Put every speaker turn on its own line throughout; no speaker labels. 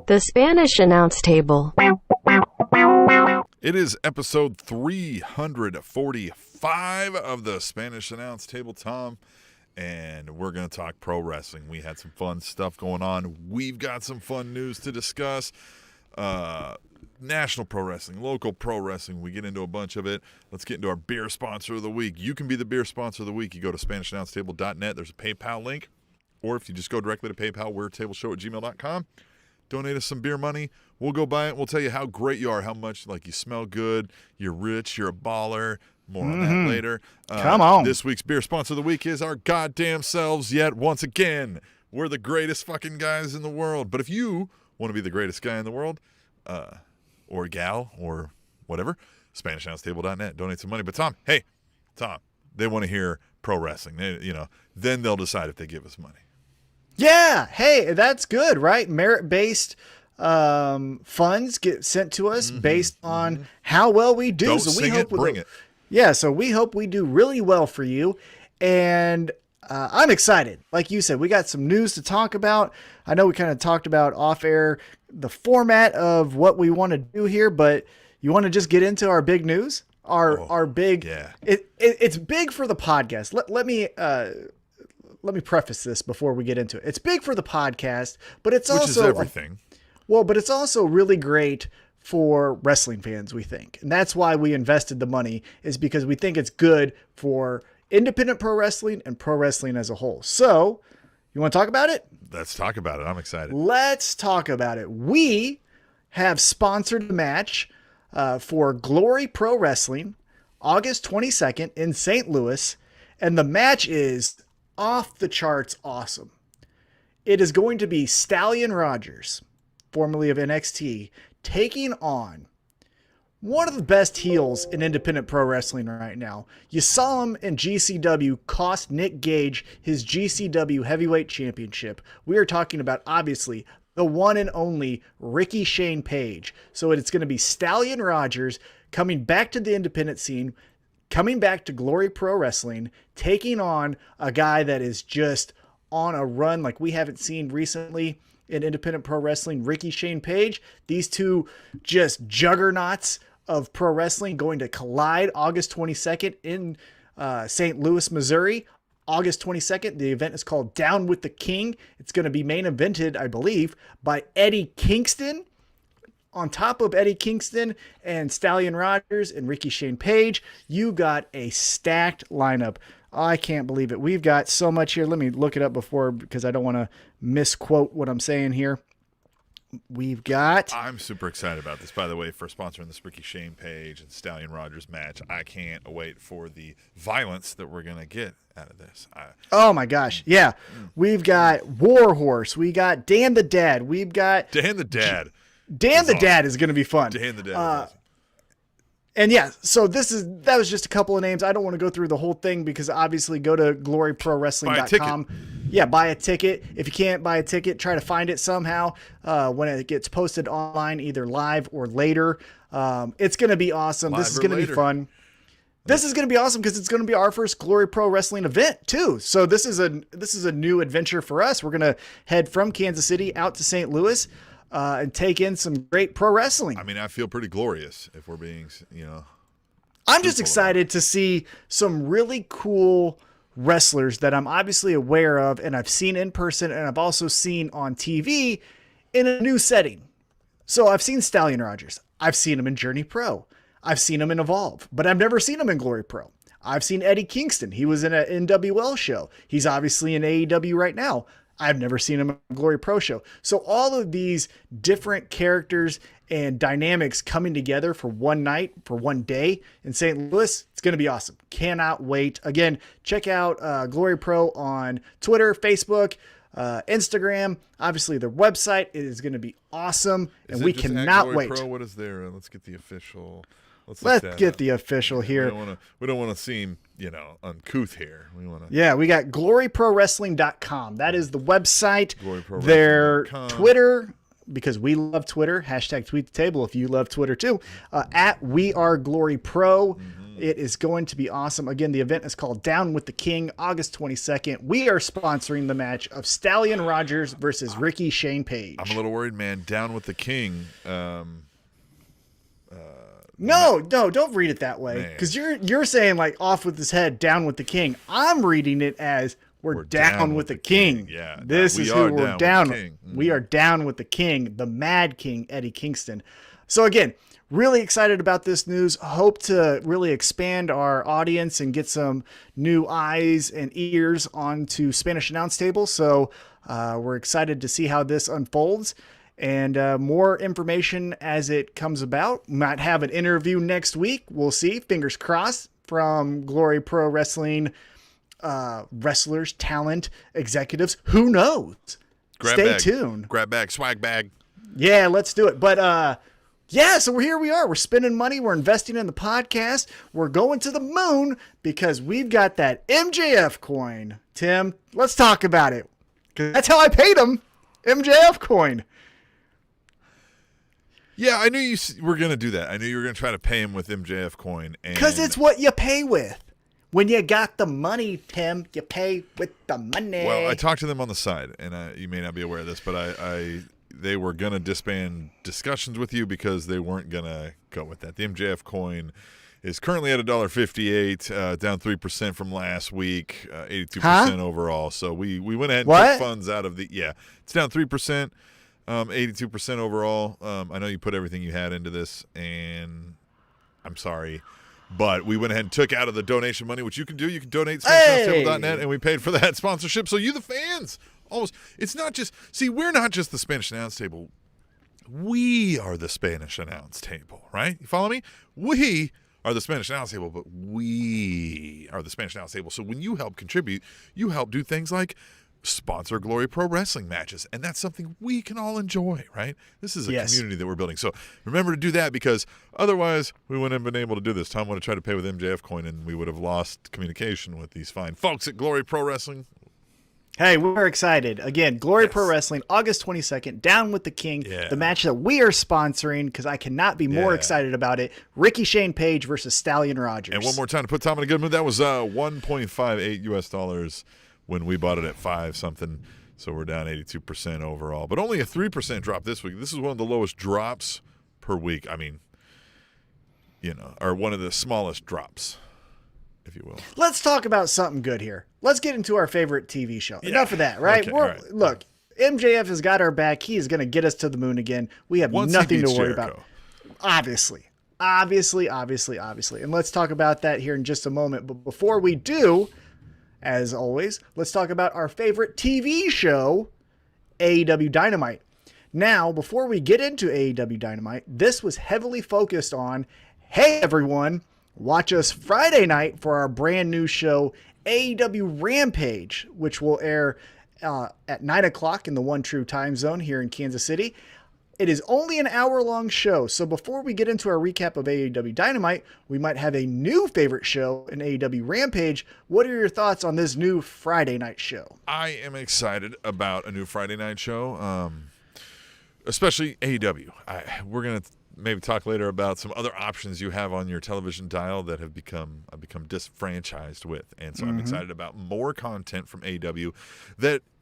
The Spanish Announce Table.
It is episode 345 of the Spanish Announce Table, Tom, and we're going to talk pro wrestling. We had some fun stuff going on. We've got some fun news to discuss. National pro wrestling, local pro wrestling. We get into a bunch of it. Let's get into our beer sponsor of the week. You can be the beer sponsor of the week. You go to SpanishAnnounceTable.net. There's a PayPal link. Or if you just go directly to PayPal, we're tableshow@gmail.com. Donate us some beer money. We'll go buy it. We'll tell you how great you are, how much like you smell good, you're rich, you're a baller. More on that later.
Come on.
This week's beer sponsor of the week is our goddamn selves yet once again. We're the greatest fucking guys in the world. But if you want to be the greatest guy in the world, or gal, or whatever, SpanishAnnounceTable.net. Donate some money. But Tom, they want to hear pro wrestling. Then they'll decide if they give us money.
Yeah. Hey, that's good, right? Merit-based funds get sent to us based on how well we do.
Don't
so
sing
we hope
it, bring it.
Yeah, so we hope we do really well for you. And I'm excited. Like you said, we got some news to talk about. I know we kind of talked about off air the format of what we want to do here, but you want to just get into our big news? Our big,
yeah.
It's big for the podcast. Let me preface this before we get into it. It's big for the podcast, but it's
Which
also
is everything.
But it's also really great for wrestling fans, we think. And that's why we invested the money, is because we think it's good for independent pro wrestling and pro wrestling as a whole. So, you want to talk about it?
Let's talk about it. I'm excited.
Let's talk about it. We have sponsored a match for Glory Pro Wrestling, August 22nd in St. Louis. And the match is off the charts awesome. It is going to be Stallion Rogers, formerly of NXT, taking on one of the best heels in independent pro wrestling right now. You saw him in GCW cost Nick Gage his GCW Heavyweight Championship. We are talking about, obviously, the one and only Ricky Shane Page. So it's going to be Stallion Rogers coming back to the independent scene, coming back to Glory Pro Wrestling, taking on a guy that is just on a run like we haven't seen recently in independent pro wrestling, Ricky Shane Page. These two just juggernauts of pro wrestling going to collide August 22nd in St. Louis, Missouri. August 22nd, the event is called Down with the King. It's going to be main evented, I believe, by Eddie Kingston. On top of Eddie Kingston and Stallion Rogers and Ricky Shane Page, you got a stacked lineup. I can't believe it. We've got so much here. Let me look it up because I don't want to misquote what I'm saying here.
I'm super excited about this, by the way, for sponsoring this Ricky Shane Page and Stallion Rogers match. I can't wait for the violence that we're going to get out of this.
Oh my gosh. Yeah. We've got Warhorse. We got Dan the Dad. We've got
Dan the Dad.
Dan the Dad is going to be fun.
Dan the Dad. Is awesome.
And yeah, so that was just a couple of names. I don't want to go through the whole thing because obviously go to gloryprowrestling.com. Yeah, buy a ticket. If you can't buy a ticket, try to find it somehow when it gets posted online, either live or later. It's going to be awesome. This is going to be fun. This is going to be awesome because it's going to be our first Glory Pro Wrestling event too. So this is a new adventure for us. We're going to head from Kansas City out to St. Louis. And take in some great pro wrestling.
I mean, I feel pretty glorious if we're being,
I'm just excited to see some really cool wrestlers that I'm obviously aware of and I've seen in person and I've also seen on TV in a new setting. So I've seen Stallion Rogers. I've seen him in Journey Pro. I've seen him in Evolve, but I've never seen him in Glory Pro. I've seen Eddie Kingston. He was in an NWL show. He's obviously in AEW right now. I've never seen him in a Glory Pro show. So all of these different characters and dynamics coming together for one night, for one day in St. Louis, it's going to be awesome. Cannot wait. Again, check out Glory Pro on Twitter, Facebook, Instagram. Obviously, their website is going to be awesome, and we cannot wait.
Pro? What is there? Let's get the official.
Let's get the official here.
We don't want to seem, uncouth here.
We got gloryprowrestling.com. That is the website. Their Twitter, because we love Twitter. # tweet the table if you love Twitter too. At We Are Glory Pro. It is going to be awesome. Again, the event is called Down with the King, August 22nd. We are sponsoring the match of Stallion Rogers versus Ricky Shane Page.
I'm a little worried, man. Down with the King.
No, don't read it that way. Because you're saying like off with his head, down with the king. I'm reading it as we're down with the king.
Yeah,
this is who we're down with. We are down with the king, the Mad King, Eddie Kingston. So again, really excited about this news. Hope to really expand our audience and get some new eyes and ears onto Spanish Announce Table. So we're excited to see how this unfolds. And more information as it comes about. Might have an interview next week. We'll see. Fingers crossed from Glory Pro Wrestling wrestlers, talent, executives. Who knows? Stay tuned.
Grab bag, swag bag.
Yeah, let's do it. But yeah, so here we are. We're spending money. We're investing in the podcast. We're going to the moon because we've got that MJF coin. Tim, let's talk about it. 'Cause that's how I paid him. MJF coin.
Yeah, I knew you were going to do that. I knew you were going to try to pay him with MJF coin.
Because it's what you pay with. When you got the money, Tim, you pay with the money.
Well, I talked to them on the side, and you may not be aware of this, but they were going to disband discussions with you because they weren't going to go with that. The MJF coin is currently at $1.58, down 3% from last week, 82% overall. So we went ahead and took funds out of it's down 3%. 82% overall. I know you put everything you had into this, and I'm sorry, but we went ahead and took out of the donation money, which you can do. You can donate to SpanishAnnounceTable.net, and we paid for that sponsorship. So you, the fans, it's not just, we're not just the Spanish Announce Table. We are the Spanish Announce Table, right? You follow me? We are the Spanish Announce Table, but we are the Spanish Announce Table. So when you help contribute, you help do things like sponsor Glory Pro Wrestling matches, and that's something we can all enjoy, right? This is a community that we're building. So remember to do that, because otherwise we wouldn't have been able to do this. Tom would have tried to pay with MJF coin, and we would have lost communication with these fine folks at Glory Pro Wrestling.
Hey, we're excited. Again, Glory Pro Wrestling, August 22nd, Down with the King, the match that we are sponsoring, because I cannot be more excited about it. Ricky Shane Page versus Stallion Rogers.
And one more time to put Tom in a good mood, that was $1.58 US when we bought it at 5 something. So we're down 82% overall, but only a 3% drop this week. This is one of the lowest drops per week. I mean, or one of the smallest drops, if you will. Let's
talk about something good here. Let's get into our favorite TV show. Enough of that, right? Okay, Look, MJF has got our back. He is going to get us to the moon again. We have nothing to worry about. Obviously. And let's talk about that here in just a moment. But before we do, as always, let's talk about our favorite TV show, AEW Dynamite. Now, before we get into AEW Dynamite, this was heavily focused on, hey everyone, watch us Friday night for our brand new show, AEW Rampage, which will air at 9 o'clock in the One True time zone here in Kansas City. It is only an hour-long show, so before we get into our recap of AEW Dynamite, we might have a new favorite show in AEW Rampage. What are your thoughts on this new Friday night show?
I am excited about a new Friday night show, especially AEW. We're going to maybe talk later about some other options you have on your television dial that have become disfranchised with, and so I'm excited about more content from AEW that –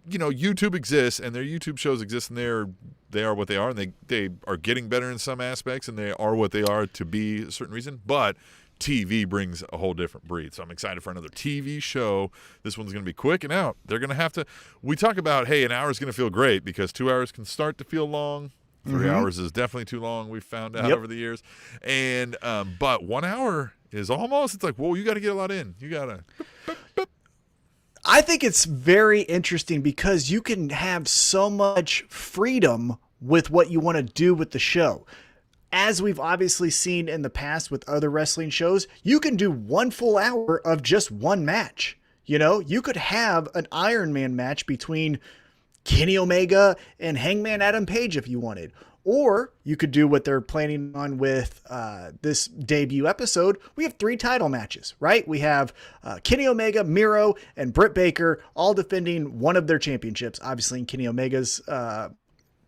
YouTube exists, and their YouTube shows exist, and they are what they are, and they are getting better in some aspects, and they are what they are to be a certain reason, but TV brings a whole different breed. So I'm excited for another TV show. This one's going to be quick and out. They're going to have to – we talk about, hey, an hour is going to feel great because 2 hours can start to feel long. 3 hours is definitely too long, we've found out over the years. And but 1 hour is almost – it's like, whoa, you got to get a lot in. You got to –
I think it's very interesting because you can have so much freedom with what you want to do with the show. As we've obviously seen in the past with other wrestling shows, you can do 1 full hour of just one match. You could have an Iron Man match between Kenny Omega and Hangman Adam Page if you wanted. Or you could do what they're planning on with this debut episode. We have 3 title matches, right? We have Kenny Omega, Miro, and Britt Baker all defending one of their championships. Obviously, in Kenny Omega's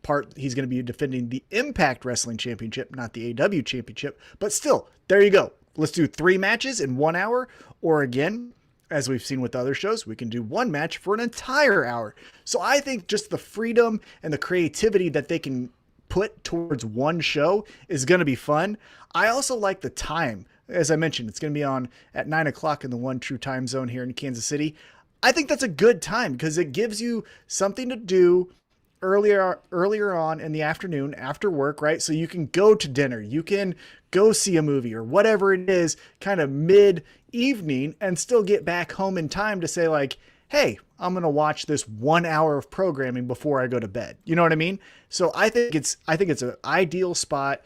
part, he's going to be defending the Impact Wrestling Championship, not the AEW Championship. But still, there you go. let's do 3 matches in 1 hour, or again, as we've seen with other shows, we can do 1 match for an entire hour. So I think just the freedom and the creativity that they can put towards one show is going to be fun. I also like the time. As I mentioned, it's going to be on at 9 o'clock in the One True time zone here in Kansas City. I think that's a good time because it gives you something to do earlier on in the afternoon after work, right? So you can go to dinner, you can go see a movie or whatever it is, kind of mid-evening, and still get back home in time to say like, hey, I'm going to watch this 1 hour of programming before I go to bed. You know what I mean? So I think it's an ideal spot.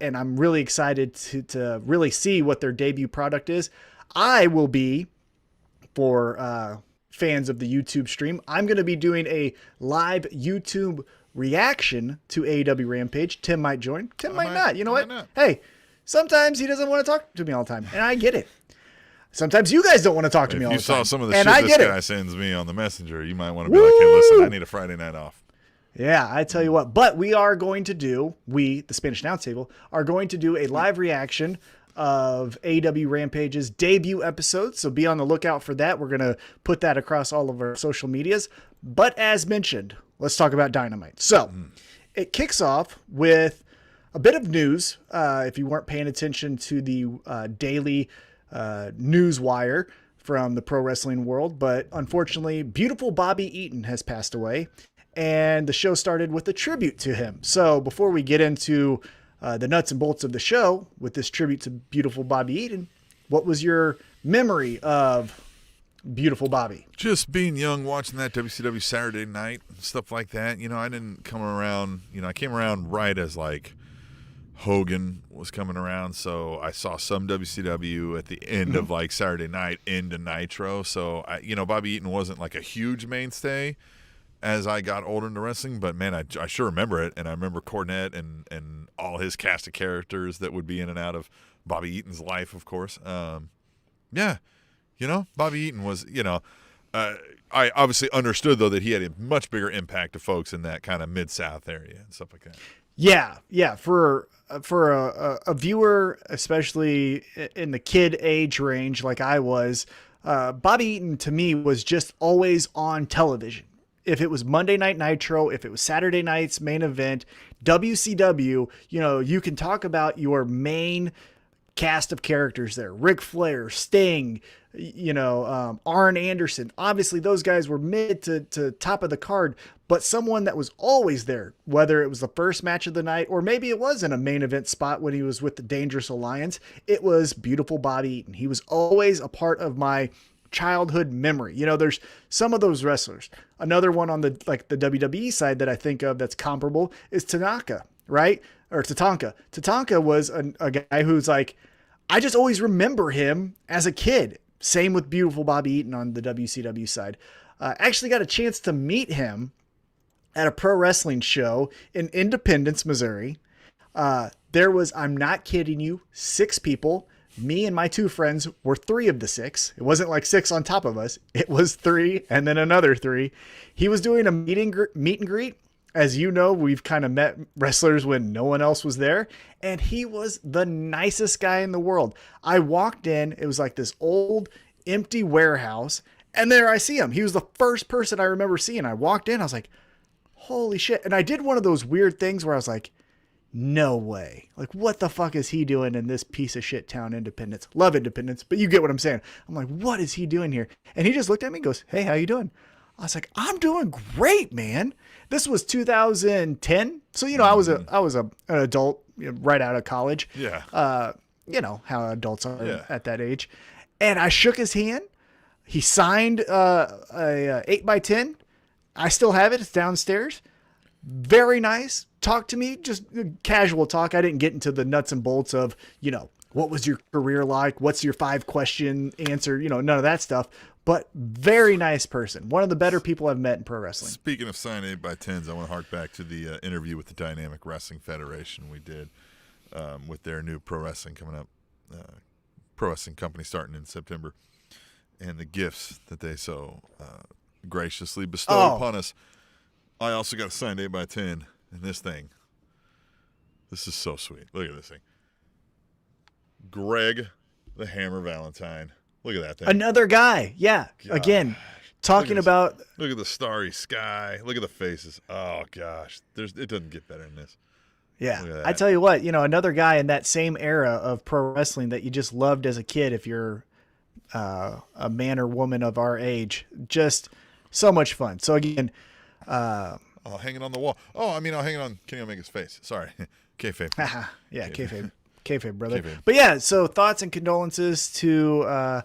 And I'm really excited to really see what their debut product is. I will be, for fans of the YouTube stream, I'm going to be doing a live YouTube reaction to AEW Rampage. Tim might join. Tim might not. You know what?
Not?
Hey, sometimes he doesn't want to talk to me all the time, and I get it. Sometimes you guys don't want to talk to me all the time.
If you saw some of the
and
shit this guy sends me on the messenger, you might want to be like, hey, listen, I need a Friday night off.
Yeah, I tell you what. But we are going to do, the Spanish Announce Table, are going to do a live reaction of AEW Rampage's debut episode. So be on the lookout for that. We're going to put that across all of our social medias. But as mentioned, let's talk about Dynamite. So it kicks off with a bit of news. If you weren't paying attention to the daily news wire from the pro wrestling world, but unfortunately, beautiful Bobby Eaton has passed away. And the show started with a tribute to him. So before we get into the nuts and bolts of the show with this tribute to beautiful Bobby Eaton, what was your memory of beautiful Bobby?
Just being young, watching that WCW Saturday Night and stuff like that. You know, I didn't come around, I came around right as like Hogan was coming around. So I saw some WCW at the end of like Saturday Night into Nitro. So, Bobby Eaton wasn't like a huge mainstay as I got older into wrestling, but man, I sure remember it, and I remember Cornette and all his cast of characters that would be in and out of Bobby Eaton's life, of course. Bobby Eaton was, I obviously understood though that he had a much bigger impact to folks in that kind of Mid-South area and stuff like that.
Yeah, for a viewer, especially in the kid age range like I was, Bobby Eaton to me was just always on television. If it was Monday Night Nitro, if it was Saturday night's main event, WCW, you can talk about your main cast of characters there. Ric Flair, Sting, Arn Anderson. Obviously, those guys were mid to top of the card, but someone that was always there, whether it was the first match of the night or maybe it was in a main event spot when he was with the Dangerous Alliance, it was beautiful Bobby Eaton. He was always a part of my childhood memory. There's some of those wrestlers. Another one on the WWE side that I think of that's comparable is Tanaka, right? Or Tatanka. Tatanka was a guy who's like, I just always remember him as a kid. Same with beautiful Bobby Eaton on the WCW side. Actually got a chance to meet him at a pro wrestling show in Independence, Missouri. There was, I'm not kidding you, 6 people. Me and my 2 friends were 3 of the 6. It wasn't like 6 on top of us. It was 3 and then another 3. He was doing a meet and greet. As you know, we've kind of met wrestlers when no one else was there. And he was the nicest guy in the world. I walked in. It was like this old empty warehouse. And there I see him. He was the first person I remember seeing. I walked in. I was like, holy shit. And I did one of those weird things where I was like, no way. Like, what the fuck is he doing in this piece of shit town, Independence? Love Independence, but you get what I'm saying. I'm like, what is he doing here? And he just looked at me and goes, hey, how you doing? I was like, I'm doing great, man. This was 2010. So, I was an adult right out of college.
Yeah.
How adults are at that age. And I shook his hand. He signed a 8x10. I still have it. It's downstairs. Very nice. Talk to me, just casual talk. I didn't get into the nuts and bolts of, what was your career like? What's your 5-question answer? None of that stuff. But very nice person. One of the better people I've met in pro wrestling.
Speaking of signed 8x10s, I want to hark back to the interview with the Dynamic Wrestling Federation we did with their new pro wrestling coming up, pro wrestling company starting in September, and the gifts that they so graciously bestowed upon us. I also got a signed 8x10. And this is so sweet. Look at this thing. Greg the Hammer Valentine. Look at that thing.
Another guy. Yeah.
God.
Again, talking about.
Look at the starry sky. Look at the faces. Oh, gosh. It doesn't get better than this.
Yeah. I tell you what, another guy in that same era of pro wrestling that you just loved as a kid if you're a man or woman of our age. Just so much fun. So, again.
Hanging on the wall. I'll hang on Kenny Omega's face. Sorry. Kayfabe.
Yeah, kayfabe, brother.
Kayfabe.
But yeah, so thoughts and condolences to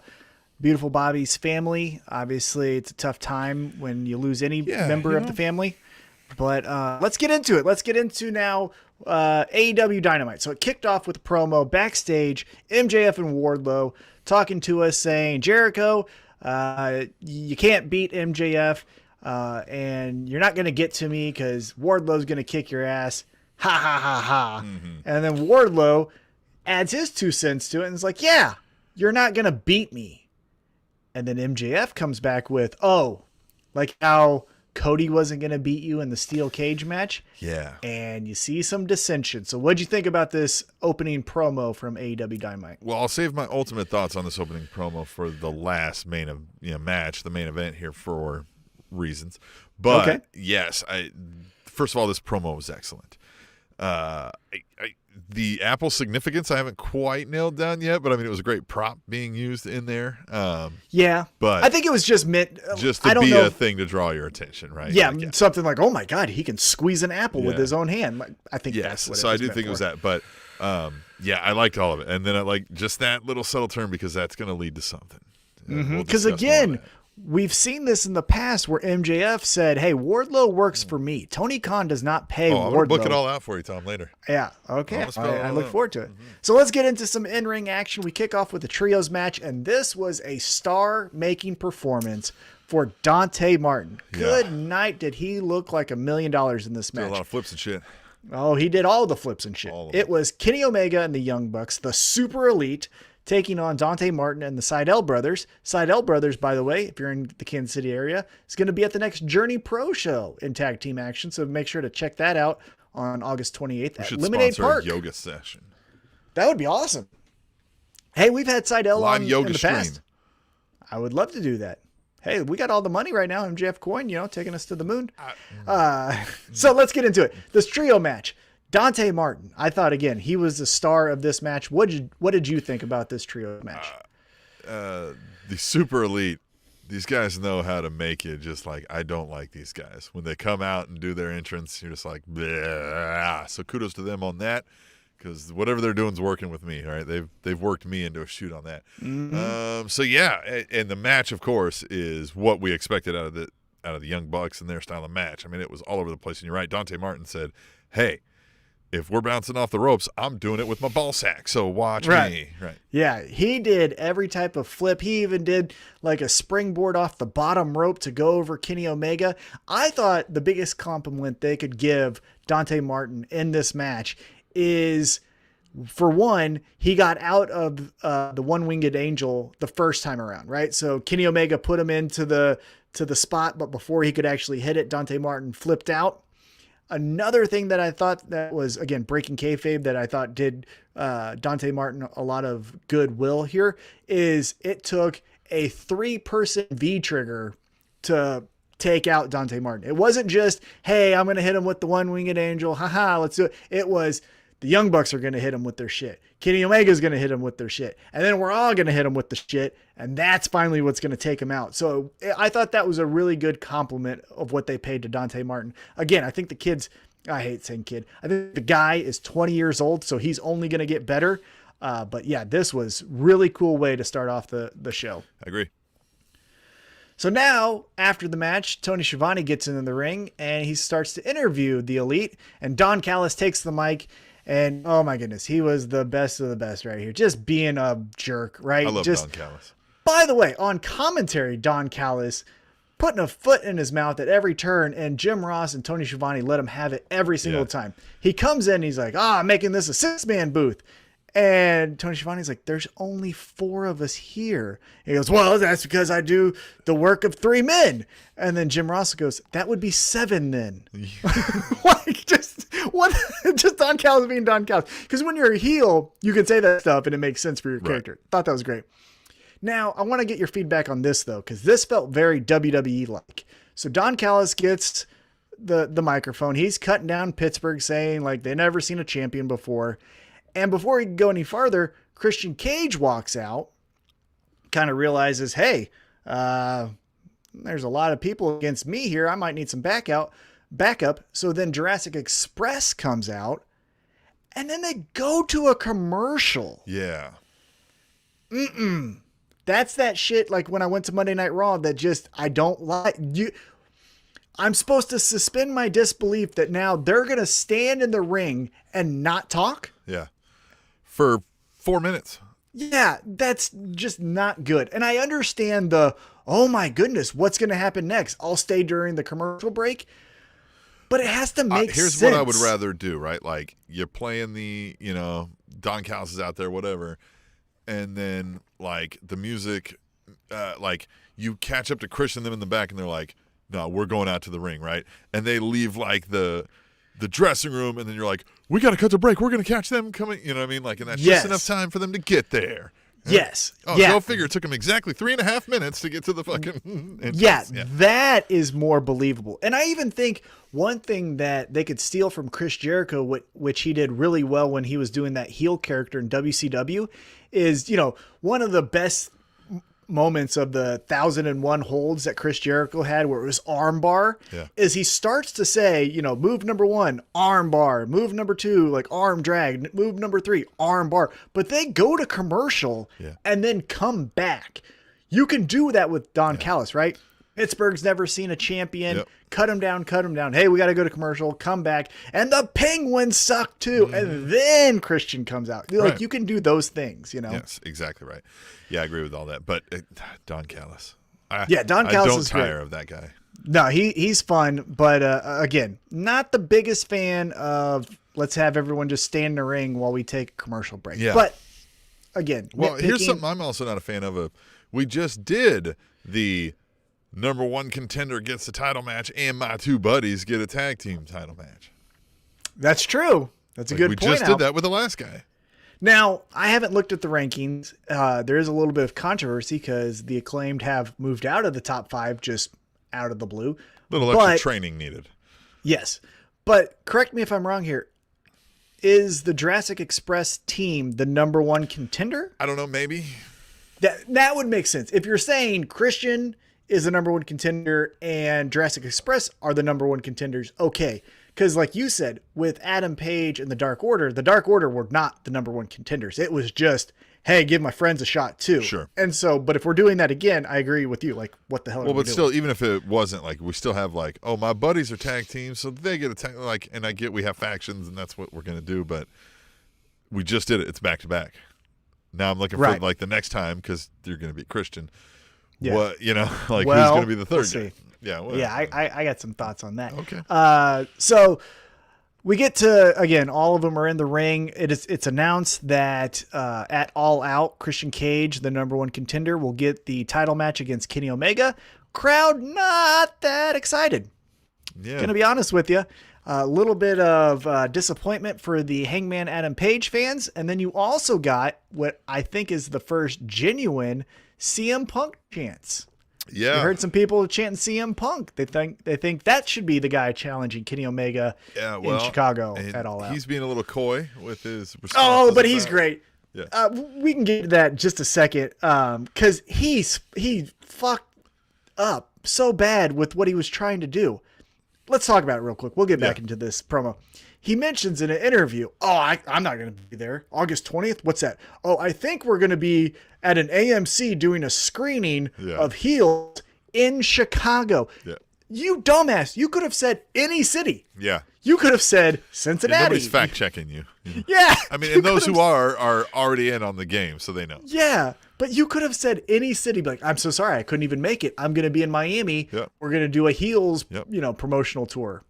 beautiful Bobby's family. Obviously, it's a tough time when you lose any member of the family. But let's get into it. Let's get into now AEW Dynamite. So it kicked off with a promo backstage. MJF and Wardlow talking to us saying, Jericho, you can't beat MJF. And you're not going to get to me because Wardlow's going to kick your ass. Ha, ha, ha, ha. Mm-hmm. And then Wardlow adds his 2 cents to it and is like, yeah, you're not going to beat me. And then MJF comes back with, like how Cody wasn't going to beat you in the steel cage match.
Yeah.
And you see some dissension. So what'd you think about this opening promo from AEW Dynamite?
Well, I'll save my ultimate thoughts on this opening promo for the last match, the main event here for reasons. But yes, first of all, this promo was excellent. The Apple significance I haven't quite nailed down yet, but it was a great prop being used in there. But
I think it was just meant
to be a thing to draw your attention, right?
Yeah, something like, oh my God, he can squeeze an apple with his own hand. I think that's what it was.
So I do think it was that, but I liked all of it, and then I like just that little subtle turn because that's going to lead to something.
Because again, we've seen this in the past where MJF said, hey, Wardlow works for me. Tony Khan does not pay Wardlow.
I'm going to book it all out for you, Tom, later.
Yeah, okay. I look forward to it. Mm-hmm. So let's get into some in-ring action. We kick off with the trios match, and this was a star-making performance for Dante Martin. Good night. Did he look like $1 million in this match?
Did a lot of flips and shit.
Oh, he did all the flips and shit. It was Kenny Omega and the Young Bucks, the Super Elite, taking on Dante Martin and the Sydal Brothers. Sydal Brothers, by the way, if you're in the Kansas City area, is going to be at the next Journey Pro show in tag team action. So make sure to check that out on August 28th at Lemonade Park.
A yoga session.
That would be awesome. Hey, we've had Sydal on
yoga
in the
stream.
past. I would love to do that. Hey, we got all the money right now. MJF coin, taking us to the moon. So let's get into it. This trio match. Dante Martin, I thought, again, he was the star of this match. What did you think about this trio match?
The Super Elite, these guys know how to make it just like, I don't like these guys. When they come out and do their entrance, you're just like, bleh. So kudos to them on that, because whatever they're doing is working with me, all right? They've worked me into a shoot on that. Mm-hmm. And the match, of course, is what we expected out of the Young Bucks and their style of match. It was all over the place. And you're right, Dante Martin said, hey, if we're bouncing off the ropes, I'm doing it with my ball sack. So watch me. Right.
Yeah. He did every type of flip. He even did like a springboard off the bottom rope to go over Kenny Omega. I thought the biggest compliment they could give Dante Martin in this match is, for one, he got out of the one-winged angel the first time around, right? So Kenny Omega put him into the spot, but before he could actually hit it, Dante Martin flipped out. Another thing that I thought that was, again, breaking kayfabe that I thought did Dante Martin a lot of goodwill here is it took a 3-person V-trigger to take out Dante Martin. It wasn't just, hey, I'm going to hit him with the one-winged angel. Haha, let's do it. It was, the Young Bucks are going to hit him with their shit. Kenny Omega's going to hit him with their shit. And then we're all going to hit him with the shit. And that's finally what's going to take him out. So I thought that was a really good compliment of what they paid to Dante Martin. Again, I think the kid's, I hate saying kid, I think the guy is 20 years old, so he's only going to get better. But yeah, this was really cool way to start off the show.
I agree.
So now, after the match, Tony Schiavone gets into the ring and he starts to interview the Elite. And Don Callis takes the mic. And oh my goodness, he was the best of the best right here. Just being a jerk, right?
I love Don Callis.
By the way, on commentary, Don Callis putting a foot in his mouth at every turn, and Jim Ross and Tony Schiavone let him have it every single time. He comes in, he's like, I'm making this a 6-man booth. And Tony Schiavone's like, there's only 4 of us here. He goes, well, that's because I do the work of 3 men. And then Jim Ross goes, that would be 7 then. Like, just What? Just Don Callis being Don Callis. Because when you're a heel, you can say that stuff and it makes sense for your character. Thought that was great. Now, I want to get your feedback on this, though, because this felt very WWE-like. So Don Callis gets the microphone. He's cutting down Pittsburgh, saying, like, they never seen a champion before. And before he can go any farther, Christian Cage walks out, kind of realizes, hey, there's a lot of people against me here. I might need some backup. So then Jurassic Express comes out, and then they go to a commercial.
Yeah.
That's that shit, like when I went to Monday Night Raw, that just, I don't like. I'm supposed to suspend my disbelief that now they're going to stand in the ring and not talk?
Yeah. For 4 minutes.
Yeah, that's just not good. And I understand oh my goodness, what's going to happen next? I'll stay during the commercial break. But it has to make
here's
sense.
What I would rather do, right? Like, you're playing Don Callis is out there, whatever. And then, like, the music, like, you catch up to Chris and them in the back, and they're like, no, we're going out to the ring, right? And they leave, like, the dressing room, and then you're like, we got to cut to break. We're going to catch them coming. You know what I mean? Like, and that's just enough time for them to get there.
Yes.
Oh,
yeah.
Go figure. It took them exactly 3.5 minutes to get to the fucking entrance.
Yeah, that is more believable. And I even think one thing that they could steal from Chris Jericho, which he did really well when he was doing that heel character in WCW, is, one of the best moments of the 1001 holds that Chris Jericho had, where it was arm bar, is he starts to say, move number 1, arm bar, move number 2, like arm drag, move number 3, arm bar. But they go to commercial and then come back. You can do that with Don Callis, right? Pittsburgh's never seen a champion.
Yep.
Cut him down. Hey, we got to go to commercial, come back. And the Penguins suck too. And then Christian comes out. Like, you can do those things,
Yes, exactly right. Yeah, I agree with all that. But Don Callis.
Don Callis is great.
I don't tire of that guy.
No, he's fun. But again, not the biggest fan of let's have everyone just stay in the ring while we take a commercial break. Yeah. But again,
here's something I'm also not a fan of. We just did the number 1 contender gets the title match, and my 2 buddies get a tag team title match.
That's true. That's a good point.
We just did that with the last guy.
Now, I haven't looked at the rankings. There is a little bit of controversy because the Acclaimed have moved out of the top 5 just out of the blue.
A little extra training needed.
Yes. But correct me if I'm wrong here. Is the Jurassic Express team the number 1 contender?
I don't know, maybe.
That would make sense. If you're saying Christian is the number 1 contender and Jurassic Express are the number 1 contenders, okay. Because like you said, with Adam Page and the Dark Order were not the number 1 contenders. It was just, hey, give my friends a shot too.
Sure.
And so, but if we're doing that again, I agree with you. Like, what the hell are we doing?
But still, even if it wasn't, like, we still have, like, oh, my buddies are tag teams, so they get a tag, like, and I get we have factions, and that's what we're going to do, but we just did it. It's back-to-back. Now I'm looking for, like, the next time, because you're going to be Christian. Yeah. What, who's going to be the third guy? Yeah.
Yeah, I got some thoughts on that.
Okay.
So we get to, again, all of them are in the ring. It's announced that at All Out, Christian Cage, the number 1 contender, will get the title match against Kenny Omega. Crowd not that excited.
Yeah.
Gonna be honest with you. A little bit of disappointment for the Hangman Adam Page fans. And then you also got what I think is the first genuine CM Punk chants.
Yeah.
You heard some people chanting CM Punk. They think that should be the guy challenging Kenny Omega in Chicago at All Out.
He's being a little coy with his responses.
Oh, but he's great.
Yeah.
We can get to that in just a second. Because he fucked up so bad with what he was trying to do. Let's talk about it real quick. We'll get back into this promo. He mentions in an interview, I'm not going to be there. August 20th? What's that? Oh, I think we're going to be at an AMC doing a screening of heels in Chicago.
Yeah.
You dumbass. You could have said any city.
Yeah.
You could have said Cincinnati.
Yeah, nobody's fact checking you.
Yeah.
I mean, and those who are already in on the game, so they know.
Yeah. But you could have said any city. Be like, I'm so sorry. I couldn't even make it. I'm going to be in Miami.
Yep.
We're going to do a heels, promotional tour.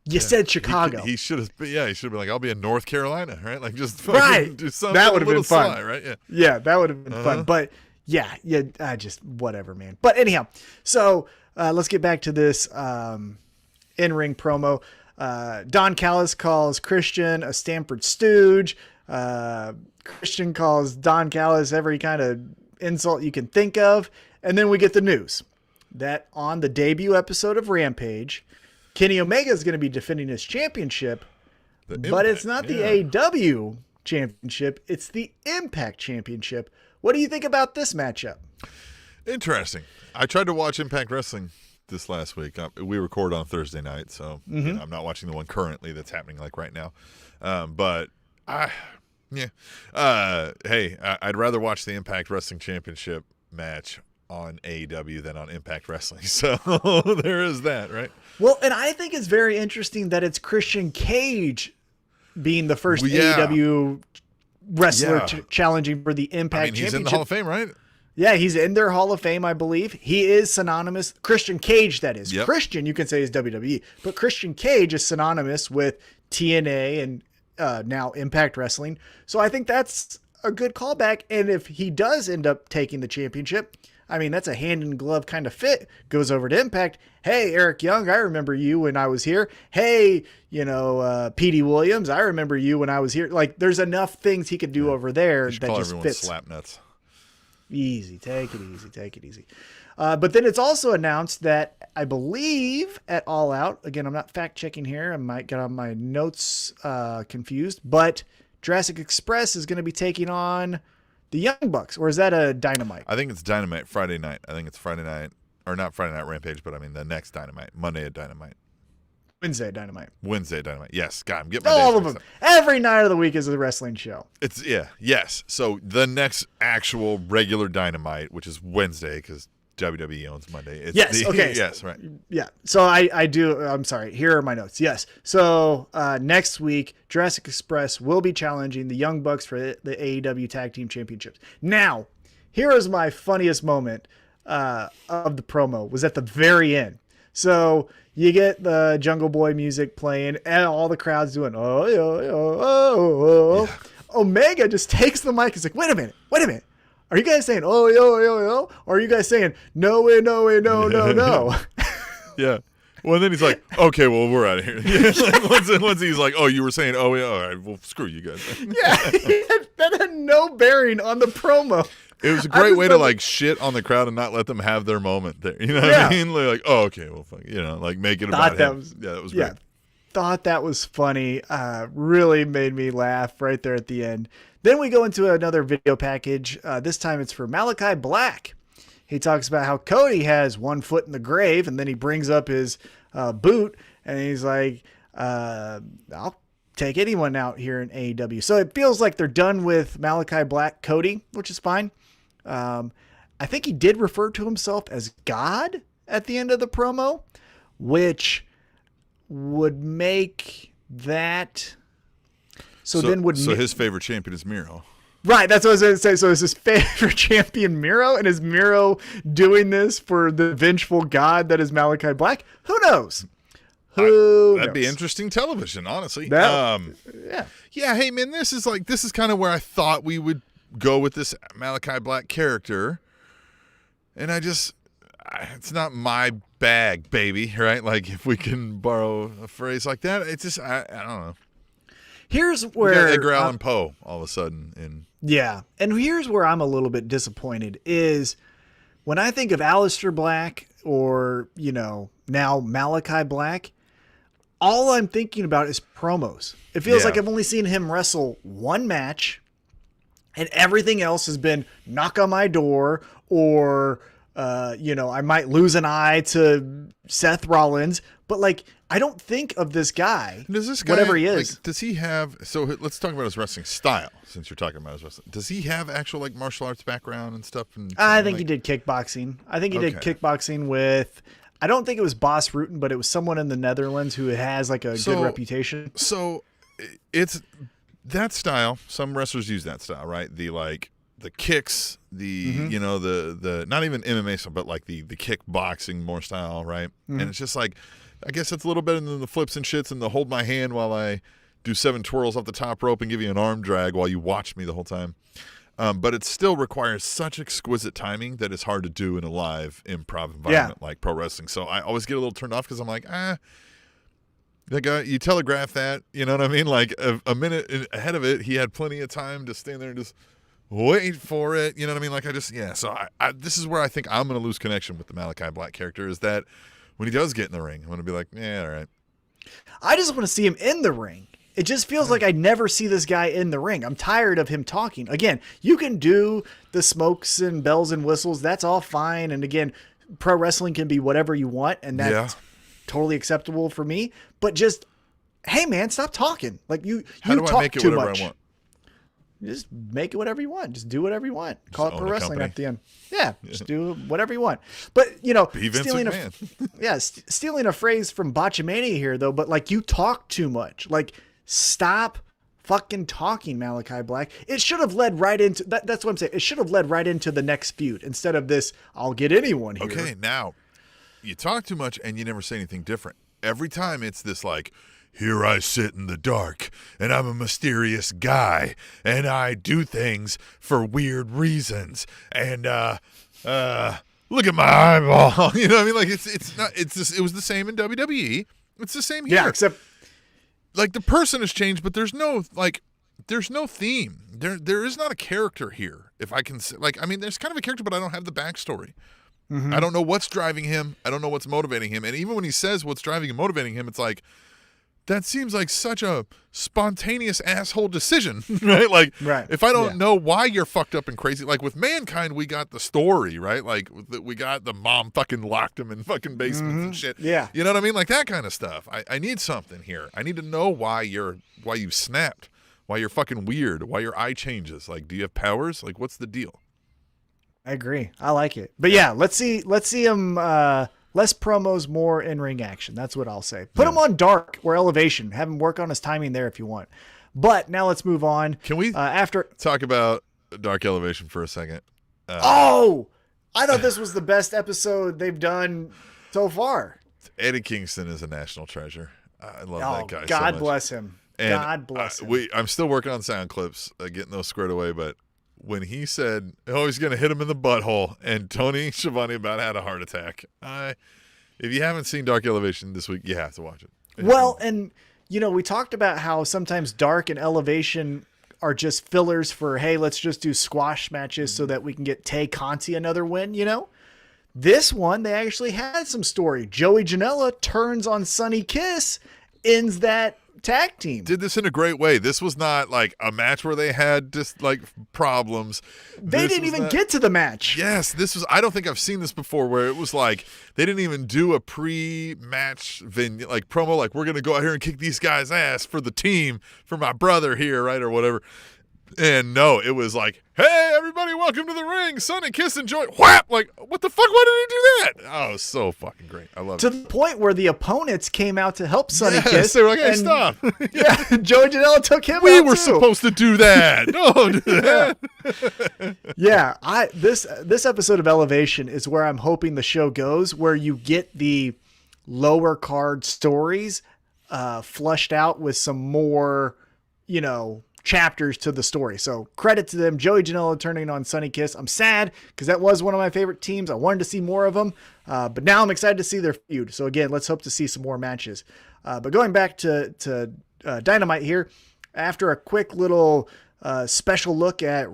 You said Chicago.
He should have. He should have been like, I'll be in North Carolina, right? Like, just do something.
That would have been fun,
sly, right?
Yeah, that would have been fun. But just whatever, man. But anyhow, so let's get back to this in-ring promo. Don Callis calls Christian a Stanford stooge. Christian calls Don Callis every kind of insult you can think of. And then we get the news that on the debut episode of Rampage, Kenny Omega is going to be defending his championship, but it's not the AEW championship. It's the Impact championship. What do you think about this matchup?
Interesting. I tried to watch Impact Wrestling this last week. We record on Thursday night, so you know, I'm not watching the one currently that's happening like right now. Hey, I'd rather watch the Impact Wrestling Championship match on AEW than on Impact Wrestling. So there is that, right?
Well, and I think it's very interesting that it's Christian Cage being the first AEW wrestler challenging for the Impact Championship.
He's in the Hall of Fame, right?
Yeah, he's in their Hall of Fame, I believe. He is synonymous. Christian Cage, that is.
Yep.
Christian, you can say, is WWE. But Christian Cage is synonymous with TNA and now Impact Wrestling. So I think that's a good callback. And if he does end up taking the championship, I mean, that's a hand-in-glove kind of fit. Goes over to Impact. Hey, Eric Young, I remember you when I was here. Hey, Petey Williams, I remember you when I was here. Like, there's enough things he could do over there that just fits.
Slap nuts.
Easy. Take it easy. But then it's also announced that I believe at All Out, again, I'm not fact-checking here. I might get on my notes confused, but Jurassic Express is going to be taking on the Young Bucks, or is that a Dynamite?
I think it's Dynamite Friday night. I think it's Friday night, or not Friday Night Rampage, but I mean the next Dynamite, Monday at Dynamite.
Wednesday Dynamite.
Yes, God, I'm getting my
all of them. Every night of the week is a wrestling show.
Yes. So the next actual regular Dynamite, which is Wednesday, because WWE owns Monday.
Okay.
Yes, right.
Yeah. So I do. I'm sorry. Here are my notes. Yes. So next week, Jurassic Express will be challenging the Young Bucks for the AEW Tag Team Championships. Now, here is my funniest moment of the promo. Was at the very end. So you get the Jungle Boy music playing, and all the crowd's doing oh. Omega just takes the mic. He's like, wait a minute. Are you guys saying, oh, yo? Or are you guys saying, no way, no?
Yeah. Well, and then he's like, okay, well, we're out of here. once he's like, oh, you were saying, oh, yeah, all right, well, screw you guys.
Yeah, that had no bearing on the promo.
It was a great way to, like, shit on the crowd and not let them have their moment there. You know what I mean? Like, oh, okay, well, fuck, like, make it about him. That was great.
Yeah, thought that was funny. Really made me laugh right there at the end. Then we go into another video package. This time it's for Malachi Black. He talks about how Cody has one foot in the grave, and then he brings up his boot, and he's like, I'll take anyone out here in AEW. So it feels like they're done with Malachi Black Cody, which is fine. I think he did refer to himself as God at the end of the promo, which would make that... So
his favorite champion is Miro.
Right, that's what I was going to say. So is his favorite champion Miro? And is Miro doing this for the vengeful god that is Malachi Black? Who knows?
That'd be interesting television, honestly.
Yeah.
Yeah, hey, man, this is kind of where I thought we would go with this Malachi Black character. And it's not my bag, baby, right? Like, if we can borrow a phrase like that, it's just, I don't know.
Here's where
Edgar Allan Poe all of a sudden
and here's where I'm a little bit disappointed is when I think of Aleister Black or now Malachi Black, all I'm thinking about is promos. It feels like I've only seen him wrestle one match, and everything else has been knock on my door or I might lose an eye to Seth Rollins, but I don't think of this guy, whatever he is.
Does he have, so let's talk about his wrestling style, since you're talking about his wrestling. Does he have actual martial arts background and stuff?
I think he did kickboxing. I think he did kickboxing with, I don't think it was Bas Rutten, but it was someone in the Netherlands who has a good reputation.
So it's that style. Some wrestlers use that style, right? The kicks, the not even MMA style, but the kickboxing more style, right? Mm-hmm. And it's just I guess it's a little better than the flips and shits and the hold my hand while I do 7 twirls off the top rope and give you an arm drag while you watch me the whole time. But it still requires such exquisite timing that it's hard to do in a live improv environment like pro wrestling. So I always get a little turned off because I'm like, That guy, you telegraph that, you know what I mean? Like a minute ahead of it, he had plenty of time to stand there and just wait for it. You know what I mean? Like so I this is where I think I'm going to lose connection with the Malachi Black character, is that when he does get in the ring, I'm going to be like, yeah, all right.
I just want to see him in the ring. It just feels like I never see this guy in the ring. I'm tired of him talking. Again, you can do the smokes and bells and whistles. That's all fine. And again, pro wrestling can be whatever you want, and that's totally acceptable for me. But just, hey man, stop talking. Like you
How do
talk
I make it
too
whatever
much.
I want?
Just make it whatever you want. Just do whatever you want. Call it
own
pro
a
wrestling
company.
at the end. Yeah, just do whatever you want. But you know,
Be Vince McMahon.
stealing a phrase from Botchamania here though. But like, you talk too much. Like, stop fucking talking, Malachi Black. It should have led right into that. That's what I'm saying. It should have led right into the next feud instead of this. I'll get anyone here.
Okay, now you talk too much and you never say anything different. Every time it's this like, here I sit in the dark, and I'm a mysterious guy, and I do things for weird reasons, and look at my eyeball. You know what I mean? Like it's not. It's just, it was the same in WWE. It's the same here.
Yeah, except
like the person has changed, but there's no theme. There is not a character here. If I can say, like, I mean, there's kind of a character, but I don't have the backstory.
Mm-hmm.
I don't know what's driving him. I don't know what's motivating him. And even when he says what's driving and motivating him, it's like, that seems like such a spontaneous asshole decision, right? Like, if I don't know why you're fucked up and crazy, like with Mankind, we got the story, right? Like we got the mom fucking locked him in fucking basements and shit.
Yeah.
You know what I mean? Like that kind of stuff. I need something here. I need to know why you snapped, why you're fucking weird, why your eye changes. Like, do you have powers? Like, what's the deal?
I agree. I like it. But yeah, let's see him, less promos, more in-ring action. That's what I'll say. Put him on Dark or Elevation. Have him work on his timing there if you want. But now let's move on.
Can we talk about Dark Elevation for a second?
I thought this was the best episode they've done so far.
Eddie Kingston is a national treasure. I love that guy.
God
so much.
bless him.
And
God bless him.
I'm still working on sound clips, getting those squared away, but when he said, oh, he's going to hit him in the butthole, and Tony Schiavone about had a heart attack. If you haven't seen Dark Elevation this week, you have to watch it.
Well, and, you know, we talked about how sometimes Dark and Elevation are just fillers for, hey, let's just do squash matches so that we can get Tay Conti another win, you know? This one, they actually had some story. Joey Janela turns on Sonny Kiss, ends that tag team.
Did this in a great way. This was not like a match where they had just like problems.
They didn't even get to the match.
Yes, I don't think I've seen this before, where it was like they didn't even do a pre-match like promo, like we're gonna go out here and kick these guys' ass for the team, for my brother here, right, or whatever. And no, it was like, hey, everybody, welcome to the ring. Sonny Kiss and Joy. Whap! Like, what the fuck? Why did he do that? Oh, so fucking great. I love it.
To the point where the opponents came out to help Sonny Kiss.
They were like, hey, stop.
Yeah, Joey Janela took him out
We were
too.
supposed to do that. No, do that.
Yeah, this episode of Elevation is where I'm hoping the show goes, where you get the lower card stories flushed out with some more, you know, chapters to the story. So credit to them. Joey Janela turning on Sonny Kiss. I'm sad because that was one of my favorite teams. I wanted to see more of them, but now I'm excited to see their feud. So again, let's hope to see some more matches. But going back to Dynamite here, after a quick little special look at